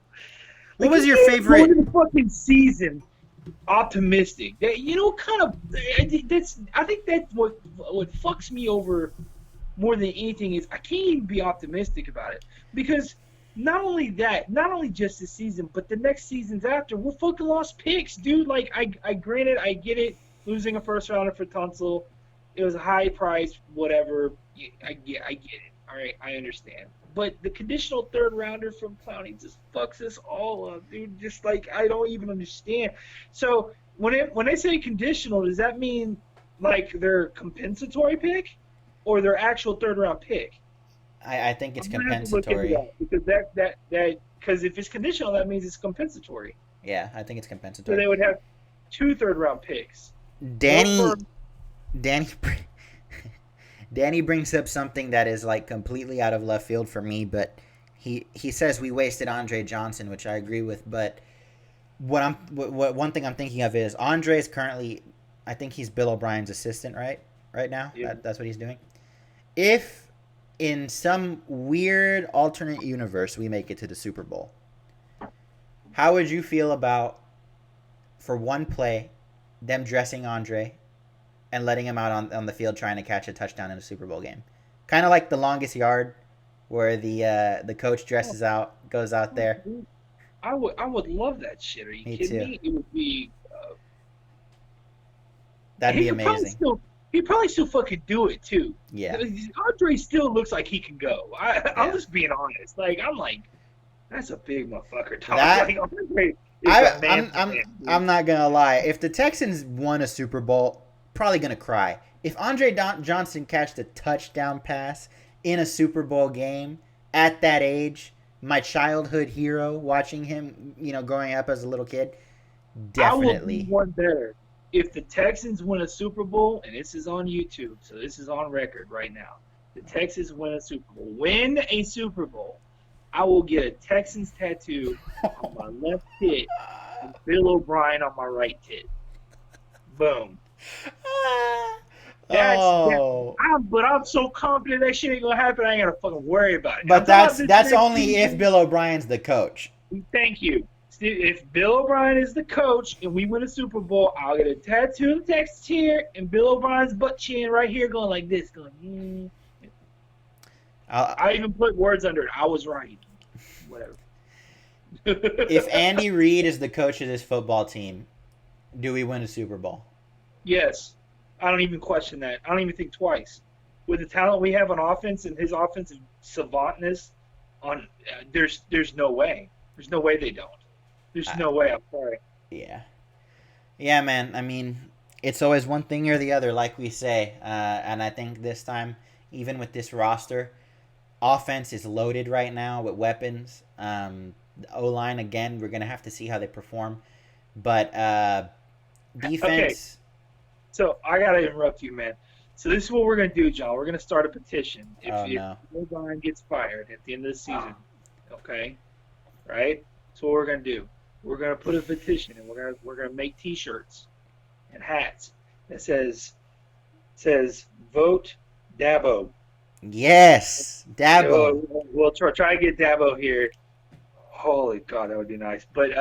What Like was you your can't go favorite? into the fucking season optimistic. That kind of I think that's what fucks me over more than anything is I can't even be optimistic about it because not only that, not only just this season, but the next seasons after, we're fucking lost picks, dude. Like I granted, I get it, losing a first rounder for Tunsil, it was a high price, whatever. I get it. All right, I understand. But the conditional third rounder from Clowney just fucks us all up, dude. Just like I don't even understand. So when they say conditional, does that mean like their compensatory pick or their actual third round pick? I think it's I'm gonna have to look into compensatory. that because that because if it's conditional, that means it's compensatory. Yeah, I think it's So compensatory. they would have two third round picks, one for Danny, Danny, Danny brings up something that is like completely out of left field for me, but he says we wasted Andre Johnson, which I agree with. But what one thing I'm thinking of is Andre is currently, I think he's Bill O'Brien's assistant, right now. yeah. That's what he's doing. If in some weird alternate universe we make it to the Super Bowl, how would you feel about for one play them dressing Andre and letting him out on the field trying to catch a touchdown in a Super Bowl game? Kind of like the longest yard, where the coach Oh, dresses out, goes out oh, there. dude. I would love that shit. Are you Me kidding too. me? It would be. That'd He be could probably amazing. still. He probably still fucking do it too. Yeah, Andre still looks like he can go. I'm yeah. just being honest. Like I'm like, that's a big motherfucker, dog. That Like Andre is I a man I'm for I'm man, dude. I'm not gonna lie. If the Texans won a Super Bowl, probably gonna cry. If Johnson catched a touchdown pass in a Super Bowl game at that age, my childhood hero, watching him, growing up as a little kid, I will do definitely. one better. If the Texans win a Super Bowl, and this is on YouTube, so this is on record right now. The Texans win a Super Bowl, I will get a Texans tattoo on my left tit and Bill O'Brien on my right tit. Boom. That's that. Oh, But I'm so confident that shit ain't gonna happen. I ain't gotta fucking worry about it. I'm but talking about that's this that's next only if season. Bill O'Brien's the coach. Thank you. If Bill O'Brien is the coach and we win a Super Bowl, I'll get a tattoo of the Texas here and Bill O'Brien's butt chin right here going like this, going. I'll, I even put words under it. I was right. Whatever. if Andy Reid is the coach of this football team, do we win a Super Bowl? Yes, I don't even question that. I don't even think twice. With the talent we have on offense and his offensive savantness, there's no way. There's no way they don't. There's I, no way. I'm sorry. yeah. Yeah, man. I mean, it's always one thing or the other, like we say. And I think this time, even with this roster, offense is loaded right now with weapons. The O line, again, we're going to have to see how they perform. But Okay, defense, so I gotta interrupt you, man. So this is what we're gonna do, John. We're gonna start a petition. If oh no. Bill O'Brien gets fired at the end of the season, okay, right? So what we're gonna do? We're gonna put a petition, and we're gonna make T-shirts and hats that says vote Dabo. Yes, Yeah, Dabo. we'll try to get Dabo here. Holy God, that would be nice. But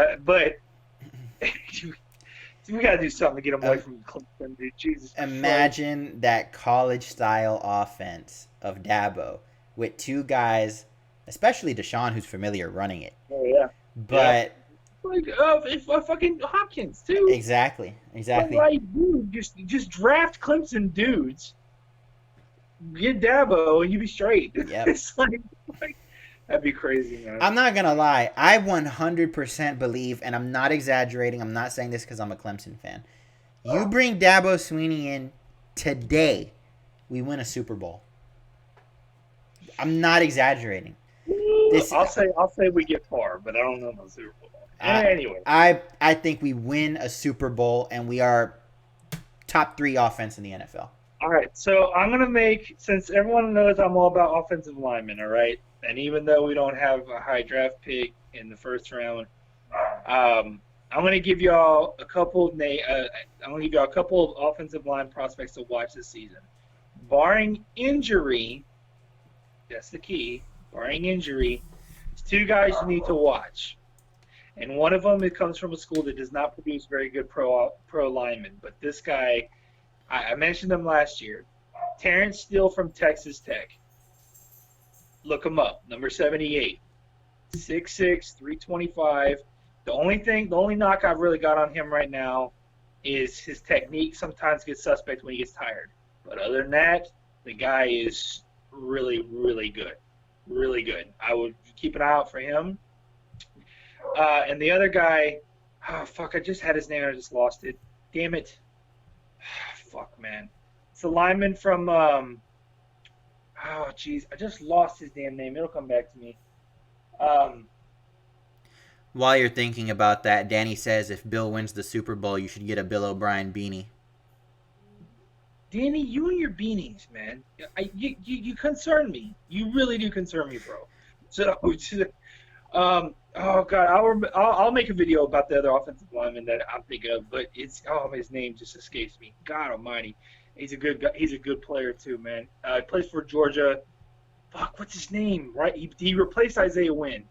we gotta do something to get him away Um, from Clemson, dude. Jesus Christ. Imagine that college style offense of Dabo with two guys, especially Deshaun, who's familiar running it. Oh yeah. Yeah. But Like if fucking Hopkins too. exactly, But exactly. like, dude, just draft Clemson dudes, get Dabo, and you be straight. Yep. It's like that'd be crazy, man. I'm not gonna lie. I 100% believe, and I'm not exaggerating. I'm not saying this because I'm a Clemson fan. You bring Dabo Sweeney in today, we win a Super Bowl. I'm not exaggerating. This I'll say we get far, but I don't know about Super Bowl. I Anyway, I think we win a Super Bowl and we are top 3 offense in the NFL. all right. So I'm gonna make since everyone knows I'm all about offensive linemen, all right. And even though we don't have a high draft pick in the first round, I'm gonna give y'all a couple of I'm gonna give y'all a couple of offensive line prospects to watch this season. Barring injury, that's the key. barring injury, there's two guys you need to watch. And one of them, it comes from a school that does not produce very good pro linemen. But this guy, I mentioned him last year. Terrence Steele from Texas Tech. Look him up. Number 78. 6'6", 325. The only knock I've really got on him right now is his technique sometimes gets suspect when he gets tired. But other than that, the guy is really, really good. Really good. I would keep an eye out for him. And the other guy, oh, fuck, I just had his name and I just lost it. Damn it. Fuck, man. It's a lineman from, oh, jeez, I just lost his damn name. It'll come back to me. While you're thinking about that, Danny says if Bill wins the Super Bowl, you should get a Bill O'Brien beanie. Danny, you and your beanies, man. You concern me. You really do concern me, bro. So, oh god, I'll make a video about the other offensive lineman that I'm thinking of, but his name just escapes me. God Almighty, he's a good guy. He's a good player too, man. He plays for Georgia. Fuck, what's his name? Right, he replaced Isaiah Wynn.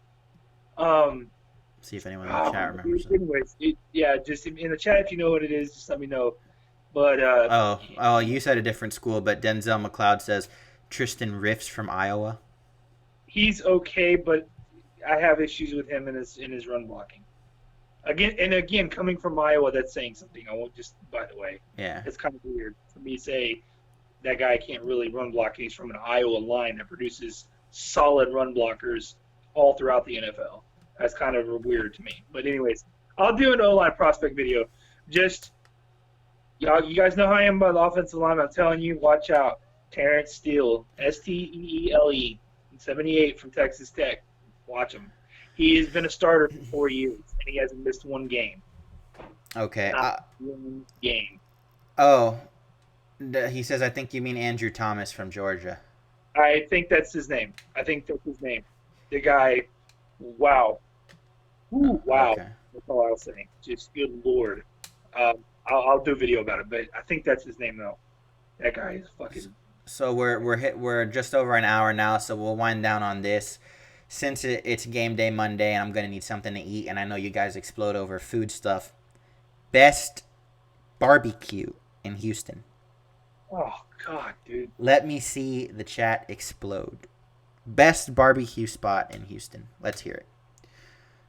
See if anyone in the chat remembers it. Anyways, just in the chat if you know what it is, just let me know. But you said a different school, but Denzel McLeod says Tristan Riffs from Iowa. He's okay, but I have issues with him in his run blocking. Again, coming from Iowa, that's saying something. I won't just, by the way. Yeah. It's kind of weird for me to say that guy can't really run block. He's from an Iowa line that produces solid run blockers all throughout the NFL. That's kind of weird to me. But anyways, I'll do an O-line prospect video. Just, you guys know how I am about the offensive line. I'm telling you, watch out. Terrence Steele, Steele, 78 from Texas Tech. Watch him. He has been a starter for 4 years, and he hasn't missed one game. Okay. One game. Oh, he says, I think you mean Andrew Thomas from Georgia. I think that's his name. The guy, wow. Ooh, wow. Okay. That's all I'll say. Just good Lord. I'll do a video about it, but I think that's his name, though. That guy is fucking... So we're just over an hour now, so we'll wind down on this. Since it's game day Monday and I'm going to need something to eat, and I know you guys explode over food stuff, best barbecue in Houston. Oh, God, dude. Let me see the chat explode. Best barbecue spot in Houston. Let's hear it.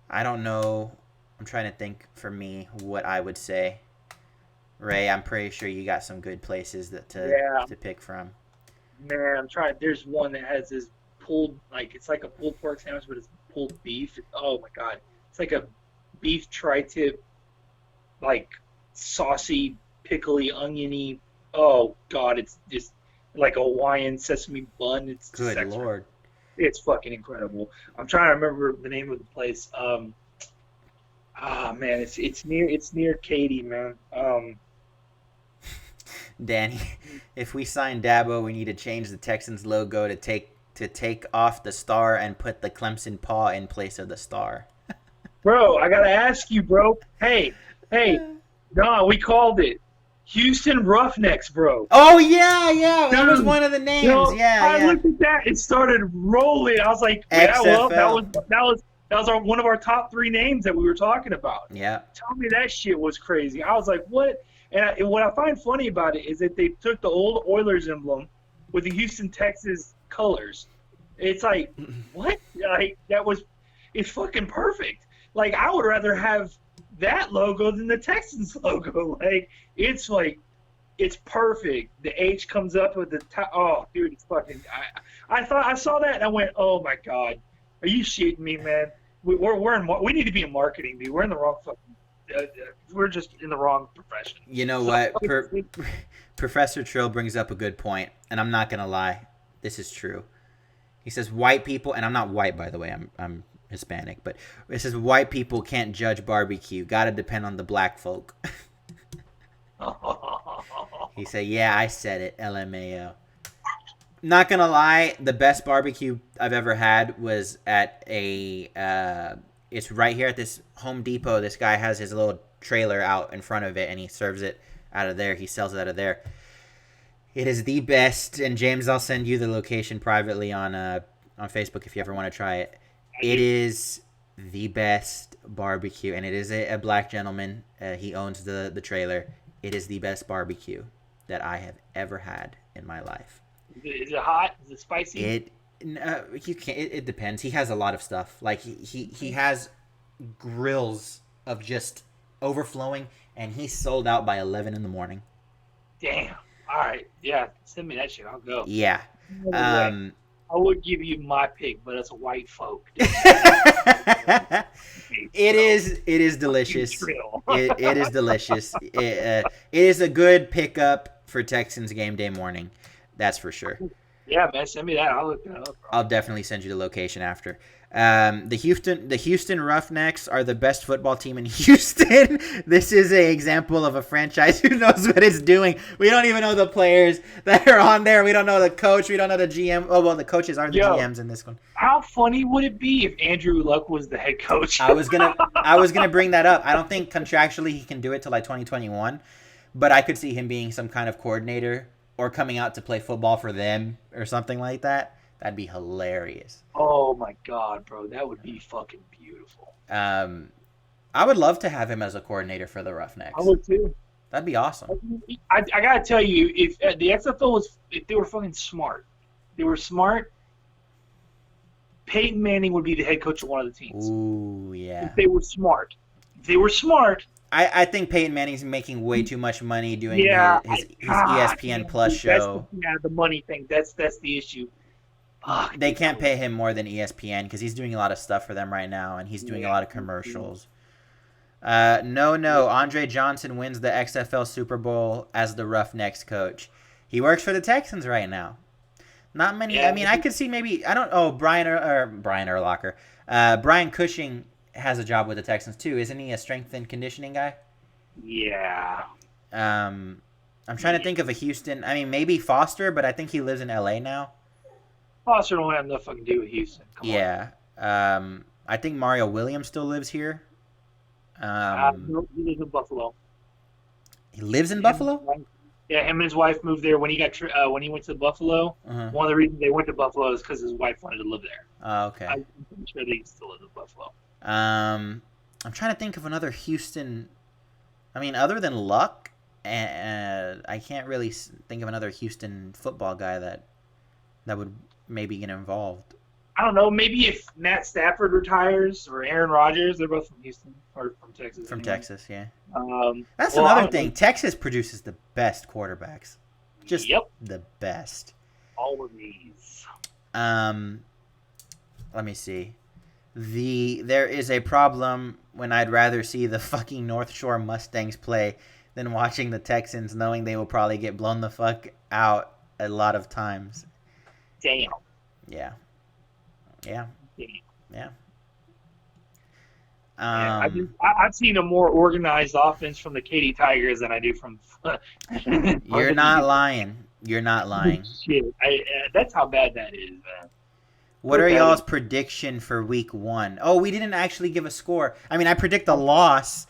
I don't know. I'm trying to think for me what I would say. Ray, I'm pretty sure you got some good places to pick from. Man, I'm trying. There's one that has this pulled, it's like a pulled pork sandwich, but it's pulled beef. Oh my god, it's like a beef tri-tip, saucy, pickly, oniony. Oh god, it's just like a Hawaiian sesame bun. It's good Lord. It's fucking incredible. I'm trying to remember the name of the place. Man, it's near Katy, man. Danny, if we sign Dabo, we need to change the Texans logo to take off the star and put the Clemson paw in place of the star. Bro, I gotta ask you, bro. Hey, Don, we called it Houston Roughnecks, bro. Oh yeah, that was one of the names. I looked at that and started rolling. I was like, XFL. Yeah, well, that was one of our top 3 names that we were talking about. Yeah. Tell me that shit was crazy. I was like, what? And what I find funny about it is that they took the old Oilers emblem with the Houston Texas colors. It's like, what? It's fucking perfect. I would rather have that logo than the Texans logo. It's perfect. The H comes up with the top. Oh, dude, it's fucking. I saw that and I went, oh my god, are you shitting me, man? We need to be in marketing, dude. We're in the wrong fucking. We're just in the wrong profession. You know what? Professor Trill brings up a good point, and I'm not gonna lie, this is true. He says white people, and I'm not white, by the way. I'm Hispanic, but it says white people can't judge barbecue. Gotta depend on the black folk. He said, "Yeah, I said it." LMAO. Not gonna lie, the best barbecue I've ever had was at it's right here at this Home Depot. This guy has his little trailer out in front of it, and he serves it out of there. He sells it out of there. It is the best, and James, I'll send you the location privately on on Facebook if you ever want to try it. It is the best barbecue, and it is a black gentleman. He owns the trailer. It is the best barbecue that I have ever had in my life. Is it hot? Is it spicy? It depends. He has a lot of stuff. Like he has grills of just overflowing, and he's sold out by 11 in the morning. Damn. All right. Yeah. Send me that shit. I'll go. Yeah. I would give you my pick, but it's a white folk. It is delicious. It is delicious. It is a good pickup for Texans game day morning. That's for sure. Yeah, man, send me that. I'll look that up. Bro. I'll definitely send you the location after. The Houston Roughnecks are the best football team in Houston. This is an example of a franchise who knows what it's doing. We don't even know the players that are on there. We don't know the coach. We don't know the GM. Oh, well, the coaches are the GMs in this one. How funny would it be if Andrew Luck was the head coach? I was gonna bring that up. I don't think contractually he can do it till like 2021, but I could see him being some kind of coordinator or coming out to play football for them or something like that. That'd be hilarious. Oh my god, bro, that would be fucking beautiful. I would love to have him as a coordinator for the Roughnecks. I would too. That'd be awesome. I gotta tell you, if the XFL if they were fucking smart, Peyton Manning would be the head coach of one of the teams. Ooh, yeah. If they were smart. I think Peyton Manning's making way too much money doing his ESPN Plus show. The money thing. That's the issue. They can't pay him more than ESPN because he's doing a lot of stuff for them right now, and he's doing a lot of commercials. No. Andre Johnson wins the XFL Super Bowl as the Roughnecks coach. He works for the Texans right now. Not many. Yeah. I mean, I could see maybe. I don't. Oh, Brian Urlacher. Brian Cushing has a job with the Texans too. Isn't he a strength and conditioning guy? Yeah. I'm trying to think of a Houston. I mean, maybe Foster, but I think he lives in LA now. Foster don't have nothing to do with Houston. Come on. I think Mario Williams still lives here. He lives in Buffalo. He lives in Buffalo? Yeah, him and his wife moved there when he went to Buffalo. Uh-huh. One of the reasons they went to Buffalo is because his wife wanted to live there. Oh, okay. I'm pretty sure they still live in Buffalo. I'm trying to think of another Houston. I mean, other than Luck, I can't really think of another Houston football guy that would maybe get involved. I don't know. Maybe if Matt Stafford retires or Aaron Rodgers, they're both from Houston or from Texas. From anyway. Texas, yeah. That's another thing. Texas produces the best quarterbacks. Just the best. Always. Let me see. There is a problem when I'd rather see the fucking North Shore Mustangs play than watching the Texans, knowing they will probably get blown the fuck out a lot of times. Damn. Yeah. I've seen a more organized offense from the Katy Tigers than I do from. You're not lying. Shit, that's how bad that is, man. What are y'all's prediction for week 1? Oh, we didn't actually give a score. I mean, I predict a loss.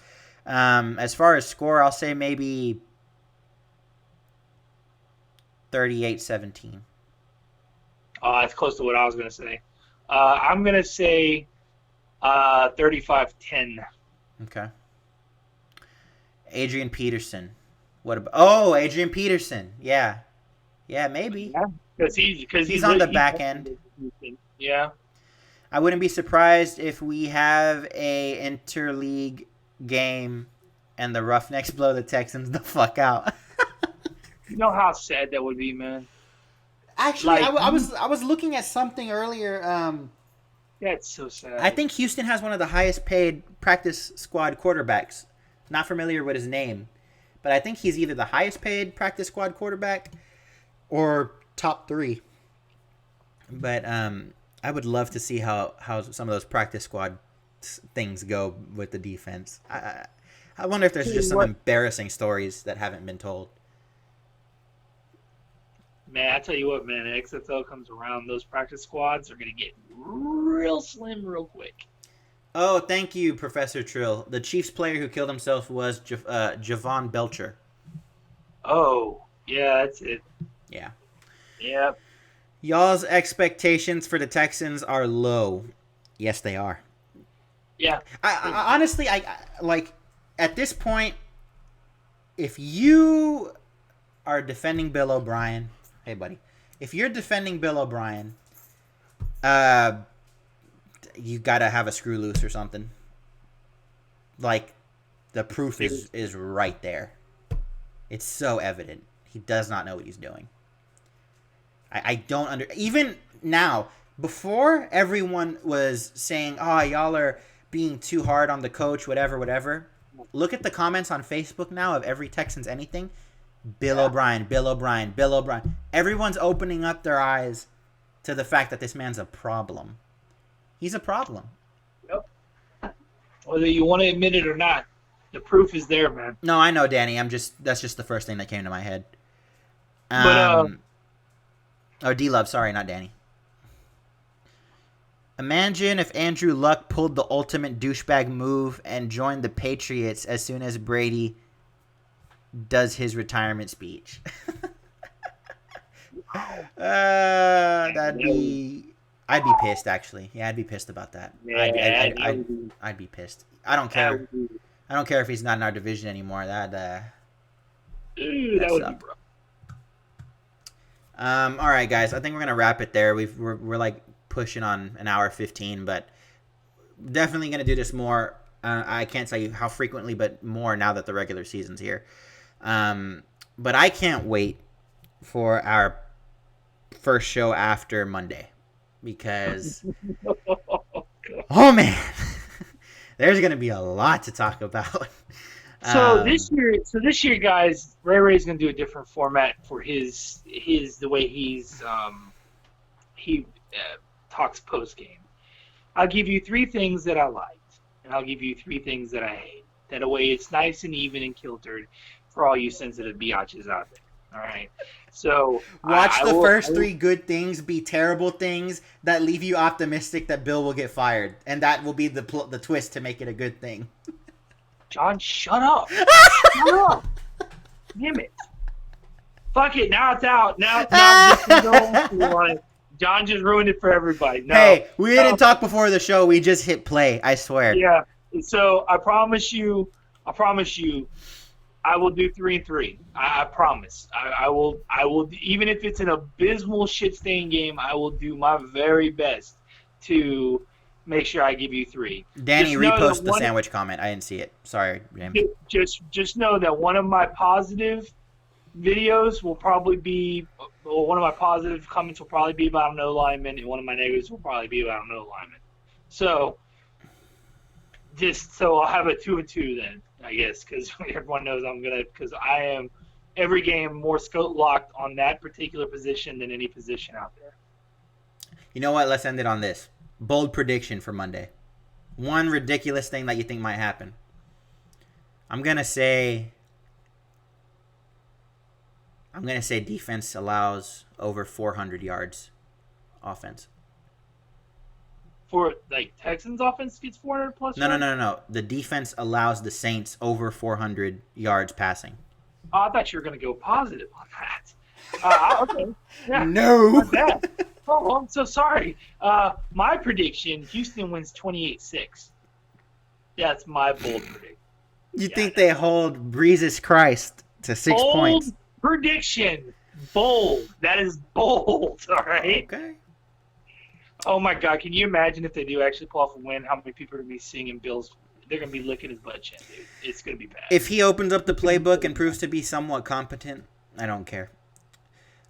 As far as score, I'll say maybe 38-17. That's close to what I was going to say. I'm going to say 35-10. Okay. Adrian Peterson. What about? Oh, Adrian Peterson. Yeah, maybe. Yeah, because he's on the back end. Yeah. I wouldn't be surprised if we have a interleague game and the Roughnecks blow the Texans the fuck out. You know how sad that would be, man. Actually, I was looking at something earlier. That's so sad. I think Houston has one of the highest paid practice squad quarterbacks. Not familiar with his name, but I think he's either the highest paid practice squad quarterback or top 3. But I would love to see how some of those practice squad things go with the defense. I wonder if there's just some embarrassing stories that haven't been told. Man, I tell you what, man, XFL comes around, those practice squads are going to get real slim real quick. Oh, thank you, Professor Trill. The Chiefs player who killed himself was Javon Belcher. Oh, yeah, that's it. Yeah. Yep. Y'all's expectations for the Texans are low. Yes, they are. Yeah. I honestly, like at this point, if you are defending Bill O'Brien, hey buddy, if you're defending Bill O'Brien, you gotta have a screw loose or something. Like, the proof is right there. It's so evident. He does not know what he's doing. I don't even now, before everyone was saying, oh, y'all are being too hard on the coach, whatever. Look at the comments on Facebook now of every Texans anything. Bill O'Brien. Everyone's opening up their eyes to the fact that this man's a problem. He's a problem. Yep. Whether you want to admit it or not, the proof is there, man. No, I know, Danny. That's just the first thing that came to my head. D-Love, sorry, not Danny. Imagine if Andrew Luck pulled the ultimate douchebag move and joined the Patriots as soon as Brady does his retirement speech. I'd be pissed, actually. Yeah, I'd be pissed about that. Yeah, I'd be pissed. I don't care. I don't care if he's not in our division anymore. That would be rough. All right, guys. I think we're gonna wrap it there. We're like pushing on an hour 15, but definitely gonna do this more. I can't tell you how frequently, but more now that the regular season's here. But I can't wait for our first show after Monday because oh man, there's gonna be a lot to talk about. So this year, guys, Ray's gonna do a different format for his the way he talks post game. I'll give you 3 things that I liked, and I'll give you 3 things that I hate. That way, it's nice and even and kiltered for all you sensitive biatches out there. All right. So watch the first 3 good things be terrible things that leave you optimistic that Bill will get fired, and that will be the twist to make it a good thing. John, shut up. Shut up. Damn it. Fuck it. Now it's out. Now John just ruined it for everybody. No, hey, we didn't talk before the show. We just hit play. I swear. Yeah. So I promise you, I will do 3 and 3. I promise. I will, even if it's an abysmal shit-stained game, I will do my very best to make sure I give you 3. Danny, repost the sandwich comment. I didn't see it. Sorry, James. Just know that one of my positive videos will probably be, well, one of my positive comments will probably be about an O-lineman, and one of my negatives will probably be about an O-lineman. So, I'll have a 2 and 2 then, I guess, because everyone knows because I am every game more scope locked on that particular position than any position out there. You know what? Let's end it on this. Bold prediction for Monday. One ridiculous thing that you think might happen. I'm gonna say defense allows over 400 yards offense. For Texans offense gets 400 plus? No. The defense allows the Saints over 400 yards passing. Oh, I thought you were gonna go positive on that. Okay. Yeah. No. Oh, I'm so sorry. My prediction: Houston wins 28-6. That's my bold prediction. You think they hold Breezes Christ to 6 points? Bold prediction. Bold. That is bold. All right. Okay. Oh my God! Can you imagine if they do actually pull off a win? How many people are gonna be singing Bills? They're gonna be licking his butt chin, dude. It's gonna be bad. If he opens up the playbook and proves to be somewhat competent, I don't care.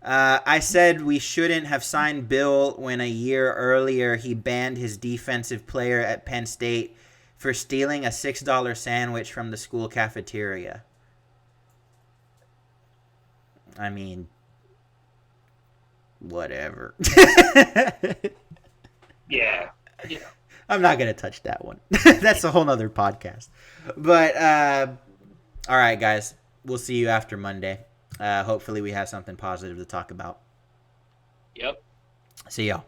I said we shouldn't have signed Bill when a year earlier he banned his defensive player at Penn State for stealing a $6 sandwich from the school cafeteria. I mean, whatever. Yeah. I'm not going to touch that one. That's a whole nother podcast. But, all right, guys. We'll see you after Monday. Hopefully we have something positive to talk about. Yep. See y'all.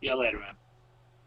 See y'all later, man.